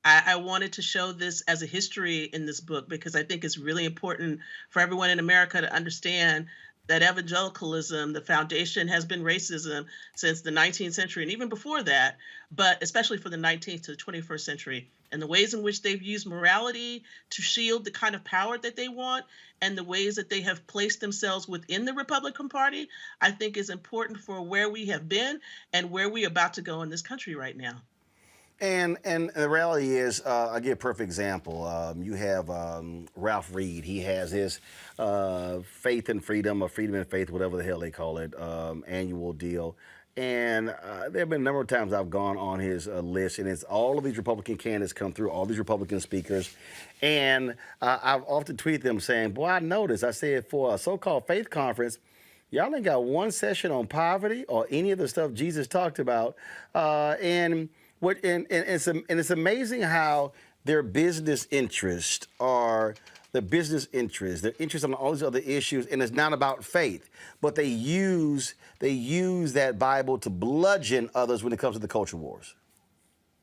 I wanted to show this as a history in this book because I think it's really important for everyone in America to understand that evangelicalism, the foundation has been racism since the 19th century and even before that, but especially from the 19th to the 21st century. And the ways in which they've used morality to shield the kind of power that they want and the ways that they have placed themselves within the Republican Party, I think is important for where we have been and where we're about to go in this country right now. And the reality is, I'll give a perfect example. You have Ralph Reed. He has his Faith and Freedom, or Freedom and Faith, whatever the hell they call it, annual deal. And there have been a number of times I've gone on his list, and it's all of these Republican candidates come through, all these Republican speakers. And I've often tweeted them saying, boy, I noticed, I said, for a so-called faith conference, y'all ain't got one session on poverty or any of the stuff Jesus talked about. And it's amazing how their business interests are their interest on all these other issues, and it's not about faith, but they use that Bible to bludgeon others when it comes to the culture wars.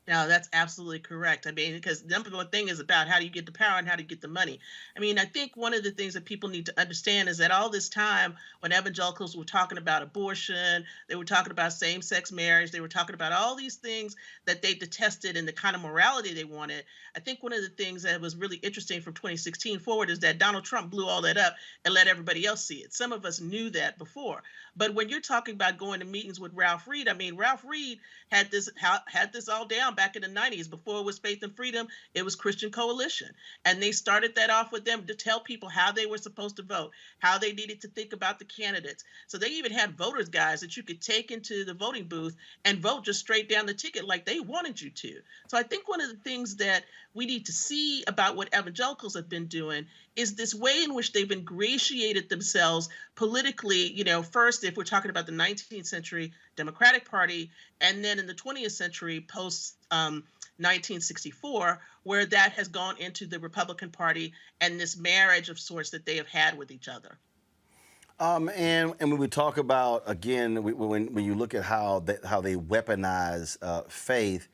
No, that's absolutely correct. I mean, because the number one thing is about how do you get the power and how do you get the money. I mean, I think one of the things that people need to understand is that all this time when evangelicals were talking about abortion, they were talking about same-sex marriage, they were talking about all these things that they detested and the kind of morality they wanted. I think one of the things that was really interesting from 2016 forward is that Donald Trump blew all that up and let everybody else see it. Some of us knew that before. But when you're talking about going to meetings with Ralph Reed, I mean, Ralph Reed had this all down back in the 90s. Before it was Faith and Freedom, it was Christian Coalition. And they started that off with them to tell people how they were supposed to vote, how they needed to think about the candidates. So they even had voters guides that you could take into the voting booth and vote just straight down the ticket like they wanted you to. So I think one of the things that we need to see about what evangelicals have been doing is this way in which they've ingratiated themselves politically, first, if we're talking about the 19th century Democratic Party, and then in the 20th century post 1964, where that has gone into the Republican Party and this marriage of sorts that they have had with each other. And when we talk about, again, when you look at how they weaponize faith,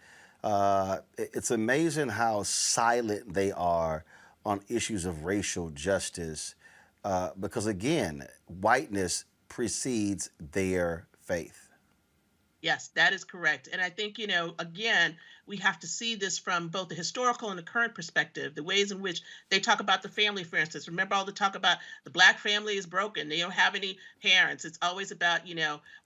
it's amazing how silent they are on issues of racial justice, because, again, whiteness precedes their faith. Yes, that is correct. And I think, again, we have to see this from both the historical and the current perspective, the ways in which they talk about the family, for instance. Remember all the talk about the Black family is broken. They don't have any parents. It's always about,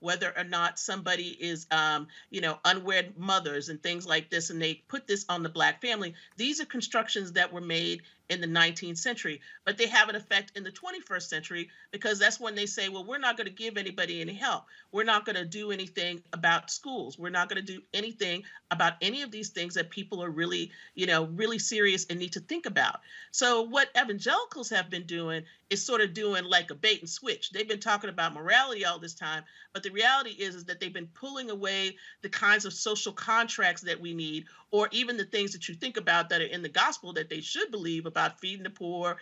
whether or not somebody is, unwed mothers and things like this. And they put this on the Black family. These are constructions that were made in the 19th century, but they have an effect in the 21st century because that's when they say, well, we're not going to give anybody any help. We're not going to do anything about schools. We're not going to do anything about any of these things that people are really, really serious and need to think about. So what evangelicals have been doing is sort of doing like a bait and switch. They've been talking about morality all this time, but the reality is that they've been pulling away the kinds of social contracts that we need, or even the things that you think about that are in the gospel that they should believe about feeding the poor,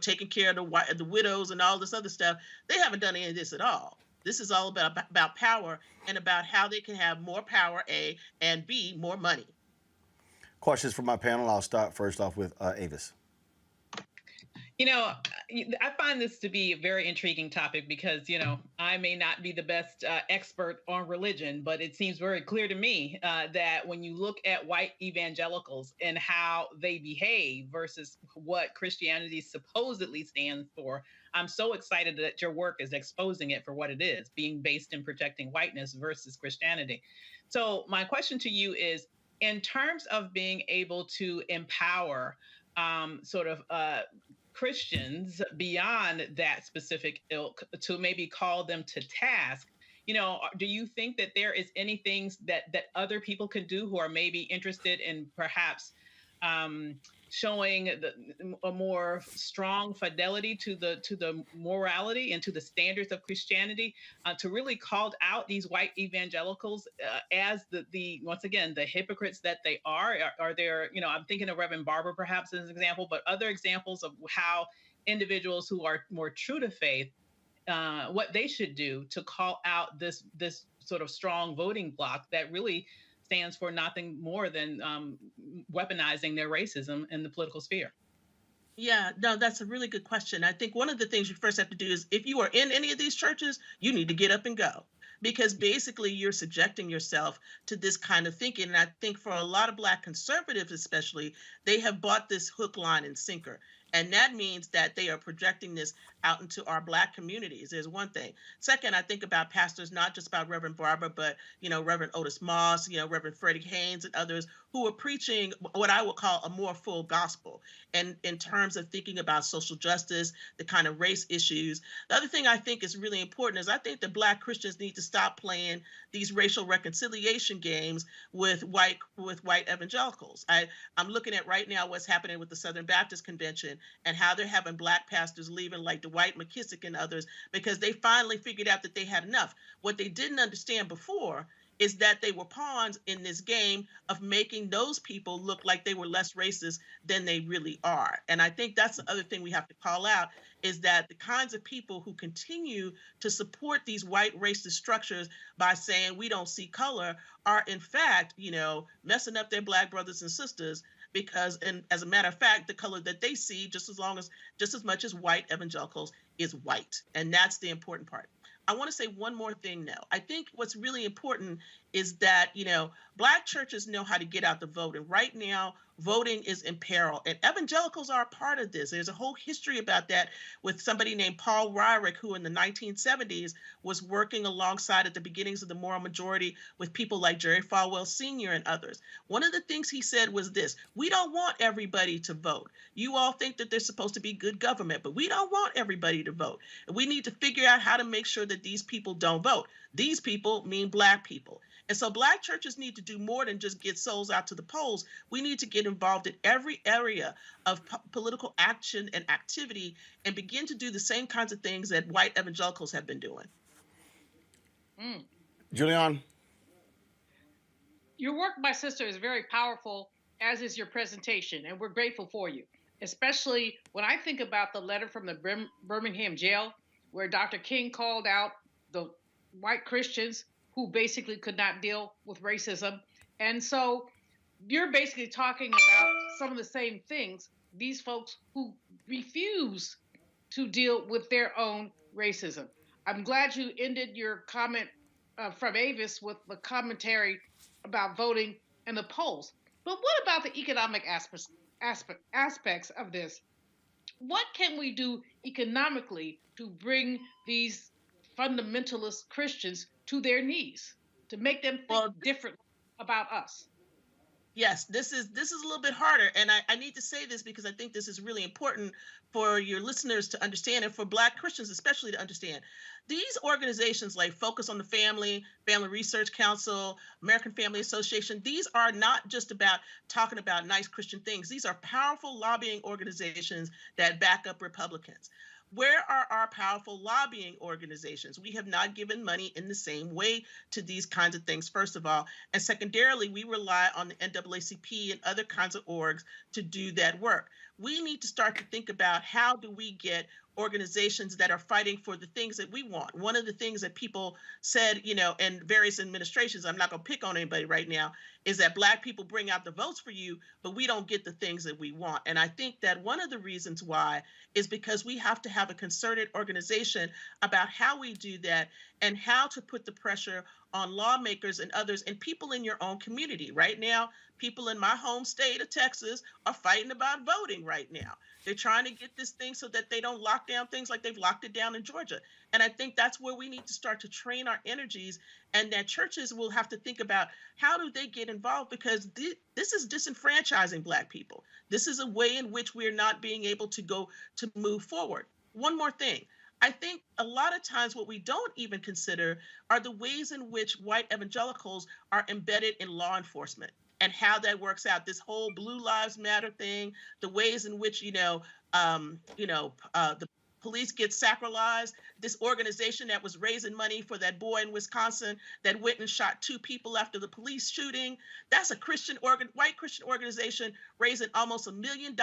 taking care of the widows and all this other stuff. They haven't done any of this at all. This is all about power and about how they can have more power, A, and B, more money. Questions from my panel. I'll start first off with Avis. I find this to be a very intriguing topic because, I may not be the best expert on religion, but it seems very clear to me that when you look at white evangelicals and how they behave versus what Christianity supposedly stands for, I'm so excited that your work is exposing it for what it is, being based in protecting whiteness versus Christianity. So my question to you is, in terms of being able to empower Christians beyond that specific ilk to maybe call them to task, do you think that there is anything that other people can do who are maybe interested in perhaps showing a more strong fidelity to the morality and to the standards of Christianity, to really call out these white evangelicals as the once again the hypocrites that they are there? I'm thinking of Reverend Barber perhaps as an example, but other examples of how individuals who are more true to faith, what they should do to call out this sort of strong voting bloc that really stands for nothing more than weaponizing their racism in the political sphere. Yeah, no, that's a really good question. I think one of the things you first have to do is if you are in any of these churches, you need to get up and go because basically you're subjecting yourself to this kind of thinking. And I think for a lot of Black conservatives, especially, they have bought this hook, line, and sinker. And that means that they are projecting this out into our Black communities is one thing. Second, I think about pastors, not just about Reverend Barbara, but, Reverend Otis Moss, Reverend Freddie Haynes and others who are preaching what I would call a more full gospel. And in terms of thinking about social justice, the kind of race issues. The other thing I think is really important is I think that Black Christians need to stop playing these racial reconciliation games with white evangelicals. I'm looking at right now what's happening with the Southern Baptist Convention and how they're having Black pastors leaving like Dwight McKissick and others because they finally figured out that they had enough. What they didn't understand before is that they were pawns in this game of making those people look like they were less racist than they really are. And I think that's the other thing we have to call out is that the kinds of people who continue to support these white racist structures by saying we don't see color are in fact, messing up their Black brothers and sisters because, and as a matter of fact, the color that they see just as much as white evangelicals is white. And that's the important part. I want to say one more thing now. I think what's really important is that, Black churches know how to get out the vote. And right now, voting is in peril. And evangelicals are a part of this. There's a whole history about that with somebody named Paul Ryrick, who in the 1970s was working alongside at the beginnings of the moral majority with people like Jerry Falwell Sr. and others. One of the things he said was this: we don't want everybody to vote. You all think that there's supposed to be good government, but we don't want everybody to vote. And we need to figure out how to make sure that these people don't vote. These people mean Black people. And so Black churches need to do more than just get souls out to the polls. We need to get involved in every area of political action and activity and begin to do the same kinds of things that white evangelicals have been doing. Julian? Your work, my sister, is very powerful, as is your presentation, and we're grateful for you, especially when I think about the letter from the Birmingham jail where Dr. King called out the white Christians who basically could not deal with racism. And so you're basically talking about some of the same things, these folks who refuse to deal with their own racism. I'm glad you ended your comment from Avis with the commentary about voting and the polls. But what about the economic aspects of this? What can we do economically to bring these fundamentalist Christians to their knees, to make them think differently about us? Yes, this is a little bit harder. And I need to say this because I think this is really important for your listeners to understand and for Black Christians especially to understand. These organizations like Focus on the Family, Family Research Council, American Family Association, these are not just about talking about nice Christian things. These are powerful lobbying organizations that back up Republicans. Where are our powerful lobbying organizations? We have not given money in the same way to these kinds of things, first of all. And secondarily, we rely on the NAACP and other kinds of orgs to do that work. We need to start to think about how do we get organizations that are fighting for the things that we want. One of the things that people said, in various administrations, I'm not going to pick on anybody right now, is that Black people bring out the votes for you, but we don't get the things that we want. And I think that one of the reasons why is because we have to have a concerted organization about how we do that and how to put the pressure on lawmakers and others and people in your own community. Right now, people in my home state of Texas are fighting about voting right now. They're trying to get this thing so that they don't lock down things like they've locked it down in Georgia. And I think that's where we need to start to train our energies, and that churches will have to think about how do they get involved, because this is disenfranchising Black people. This is a way in which we're not being able to move forward. One more thing. I think a lot of times what we don't even consider are the ways in which white evangelicals are embedded in law enforcement and how that works out. This whole Blue Lives Matter thing, the ways in which, the police get sacralized, this organization that was raising money for that boy in Wisconsin that went and shot 2 people after the police shooting. That's a white Christian organization raising almost $1 million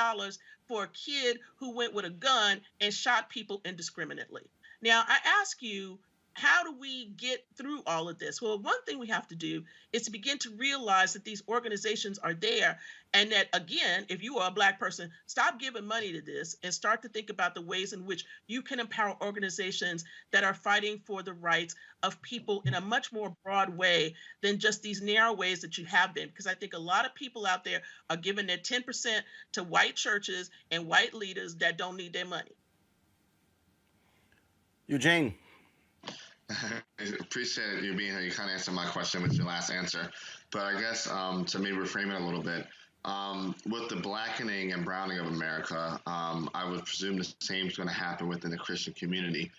for a kid who went with a gun and shot people indiscriminately. Now, I ask you, how do we get through all of this? Well, one thing we have to do is to begin to realize that these organizations are there, and that, again, if you are a Black person, stop giving money to this and start to think about the ways in which you can empower organizations that are fighting for the rights of people in a much more broad way than just these narrow ways that you have been. Because I think a lot of people out there are giving their 10% to white churches and white leaders that don't need their money. Eugene. I appreciate you being here. You kind of answered my question with your last answer. But I guess to maybe reframe it a little bit, with the blackening and browning of America, I would presume the same is going to happen within the Christian community.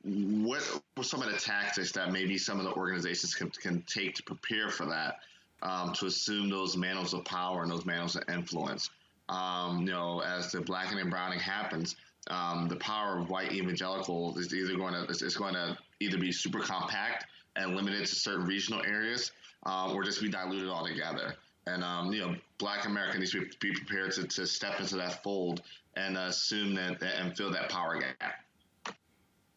What were some of the tactics that maybe some of the organizations can take to prepare for that, to assume those mantles of power and those mantles of influence? As the blackening and browning happens, the power of white evangelical is going to either be super compact and limited to certain regional areas, or just be diluted altogether. And Black America needs to be prepared to step into that fold and assume that and fill that power gap.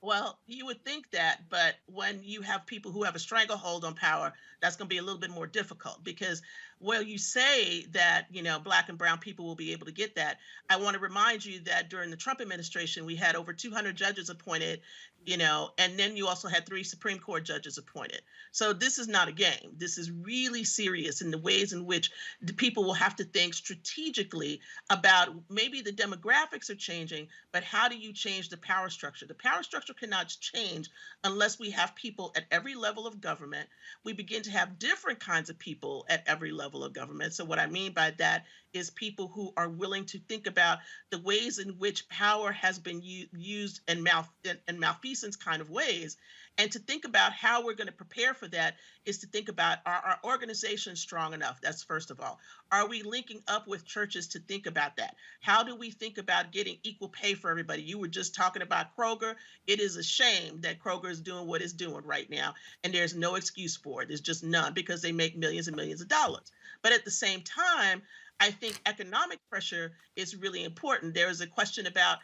Well, you would think that, but when you have people who have a stranglehold on power, that's going to be a little bit more difficult because, well, you say that, Black and brown people will be able to get that. I want to remind you that during the Trump administration, we had over 200 judges appointed, and then you also had 3 Supreme Court judges appointed. So this is not a game. This is really serious in the ways in which the people will have to think strategically about maybe the demographics are changing, but how do you change the power structure? The power structure cannot change unless we have people at every level of government. We begin to have different kinds of people at every level of government. So what I mean by that is people who are willing to think about the ways in which power has been used in malfeasance kind of ways. And to think about how we're going to prepare for that is to think about, are our organizations strong enough? That's first of all. Are we linking up with churches to think about that? How do we think about getting equal pay for everybody? You were just talking about Kroger. It is a shame that Kroger is doing what it's doing right now, and there's no excuse for it. There's just none because they make millions and millions of dollars. But at the same time, I think economic pressure is really important. There is a question about,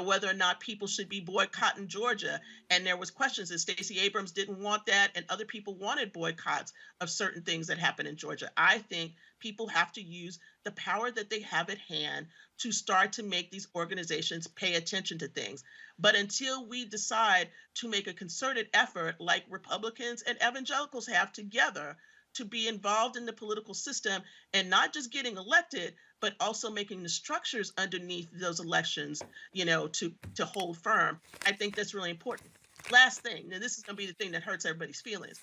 whether or not people should be boycotting Georgia. And there was questions that Stacey Abrams didn't want that, and other people wanted boycotts of certain things that happen in Georgia. I think people have to use the power that they have at hand to start to make these organizations pay attention to things. But until we decide to make a concerted effort like Republicans and evangelicals have together, to be involved in the political system and not just getting elected, but also making the structures underneath those elections, to hold firm. I think that's really important. Last thing, now this is going to be the thing that hurts everybody's feelings.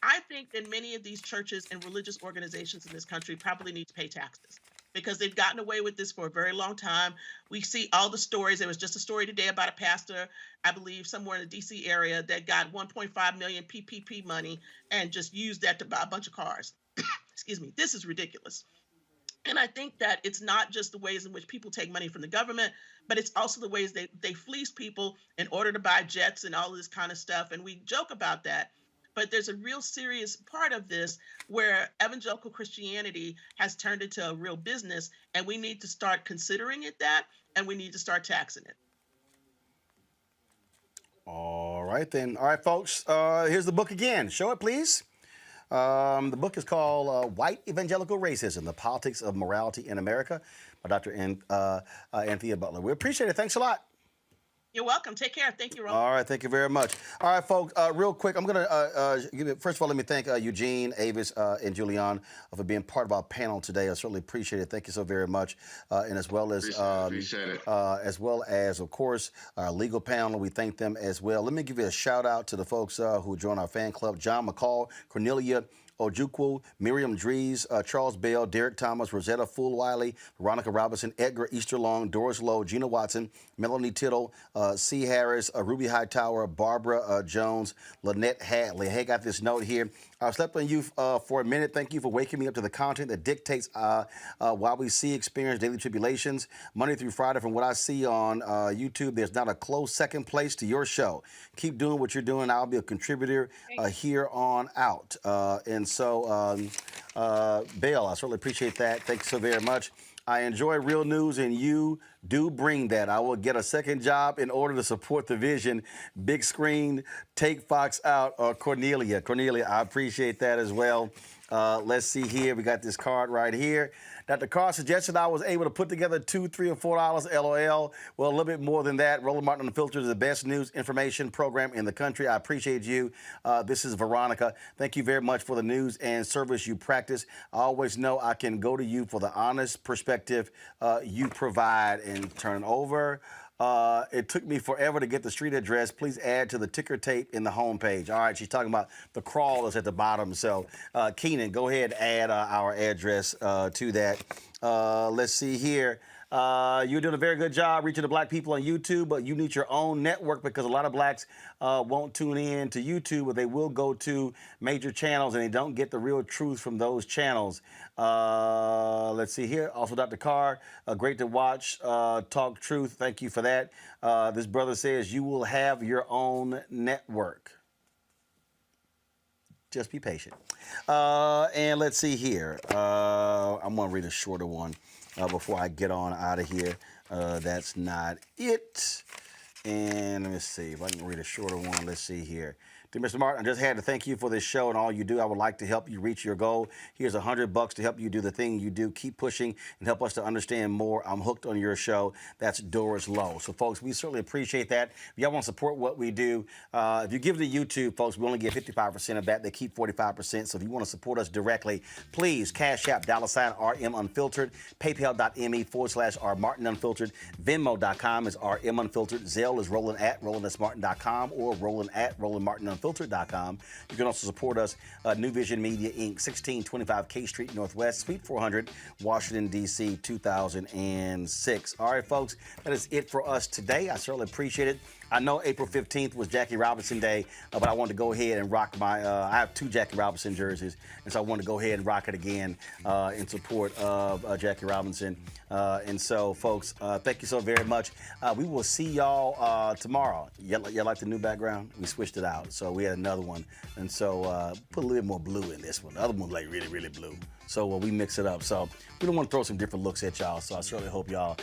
I think that many of these churches and religious organizations in this country probably need to pay taxes because they've gotten away with this for a very long time. We see all the stories. There was just a story today about a pastor, I believe, somewhere in the DC area that got 1.5 million PPP money and just used that to buy a bunch of cars. Excuse me. This is ridiculous. And I think that it's not just the ways in which people take money from the government, but it's also the ways they fleece people in order to buy jets and all of this kind of stuff. And we joke about that. But there's a real serious part of this where evangelical Christianity has turned into a real business, and we need to start considering it that, and we need to start taxing it. All right, then. All right, folks, here's the book again. Show it, please. The book is called White Evangelical Racism, The Politics of Morality in America by Dr. Anthea Butler. We appreciate it. Thanks a lot. You're welcome. Take care. Thank you, Roland. All right. Thank you very much. All right, folks. Real quick, I'm going to first of all, let me thank Eugene, Avis, and Julian for being part of our panel today. I certainly appreciate it. Thank you so very much. And as well as, appreciate it. Of course, our legal panel, we thank them as well. Let me give you a shout out to the folks who joined our fan club: John McCall, Cornelia Ojukwu, Miriam Dries, Charles Bell, Derek Thomas, Rosetta Fulwiley, Veronica Robinson, Edgar Easterlong, Doris Lowe, Gina Watson, Melanie Tittle, C. Harris, Ruby Hightower, Barbara Jones, Lynette Hadley. Hey, got this note here. I slept on you for a minute. Thank you for waking me up to the content that dictates why we experience daily tribulations. Monday through Friday, from what I see on YouTube, there's not a close second place to your show. Keep doing what you're doing. I'll be a contributor here on out. And so, Bale, I certainly appreciate that. Thank you so very much. I enjoy real news, and you do bring that. I will get a second job in order to support the vision. Big screen, take Fox out. Cornelia, I appreciate that as well. Let's see here. We got this card right here. Dr. Carr suggested I was able to put together $2, $3, and $4. LOL. Well, a little bit more than that. Roland Martin Unfiltered is the best news information program in the country. I appreciate you. This is Veronica. Thank you very much for the news and service you practice. I always know I can go to you for the honest perspective you provide. And turn over. It took me forever to get the street address. Please add to the ticker tape in the homepage. All right, she's talking about the crawlers at the bottom. So, Keenan, go ahead and add our address to that. Let's see here. You're doing a very good job reaching the black people on YouTube, but you need your own network because a lot of blacks won't tune in to YouTube, but they will go to major channels and they don't get the real truth from those channels. Let's see here. Also, Dr. Carr, great to watch. Talk truth. Thank you for that. This brother says you will have your own network. Just be patient. And let's see here. I'm going to read a shorter one before I get on out of here. That's not it. And let me see if I can read a shorter one. Let's see here. Dear Mr. Martin, I just had to thank you for this show and all you do. I would like to help you reach your goal. Here's $100 to help you do the thing you do. Keep pushing and help us to understand more. I'm hooked on your show. That's Doris Lowe. So, folks, we certainly appreciate that. If y'all want to support what we do, if you give to YouTube, folks, we only get 55% of that. They keep 45%. So if you want to support us directly, please, Cash App, $RM Unfiltered, PayPal.me/R Martin Unfiltered, Venmo.com is RM Unfiltered, Zelle is Roland at RolandSMartin.com or Roland at RolandMartinUnfiltered.com. You can also support us, New Vision Media, Inc., 1625 K Street Northwest, Suite 400, Washington, D.C., 2006. All right, folks, that is it for us today. I certainly appreciate it. I know April 15th was Jackie Robinson Day, but I wanted to go ahead and rock my, I have 2 Jackie Robinson jerseys, and so I wanted to go ahead and rock it again in support of Jackie Robinson. And so, folks, thank you so very much. We will see y'all tomorrow. Y'all like the new background? We switched it out, so we had another one. And so put a little bit more blue in this one. The other one's like really, really blue. So we mix it up. So we don't want to throw some different looks at y'all, so I certainly hope y'all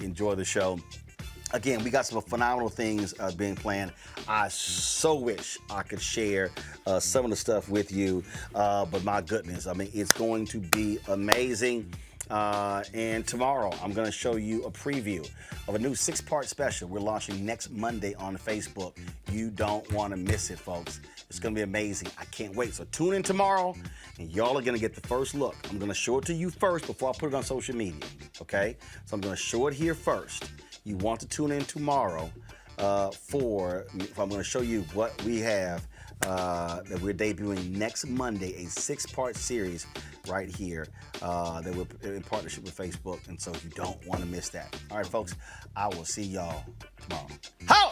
enjoy the show. Again, we got some phenomenal things being planned. I so wish I could share some of the stuff with you, but my goodness, I mean, it's going to be amazing. And tomorrow, I'm going to show you a preview of a new 6-part special we're launching next Monday on Facebook. You don't want to miss it, folks. It's going to be amazing. I can't wait. So tune in tomorrow, and y'all are going to get the first look. I'm going to show it to you first before I put it on social media, okay? So I'm going to show it here first. You want to tune in tomorrow I'm going to show you what we have that we're debuting next Monday, a 6-part series right here that we're in partnership with Facebook. And so you don't want to miss that. All right, folks, I will see y'all tomorrow. How?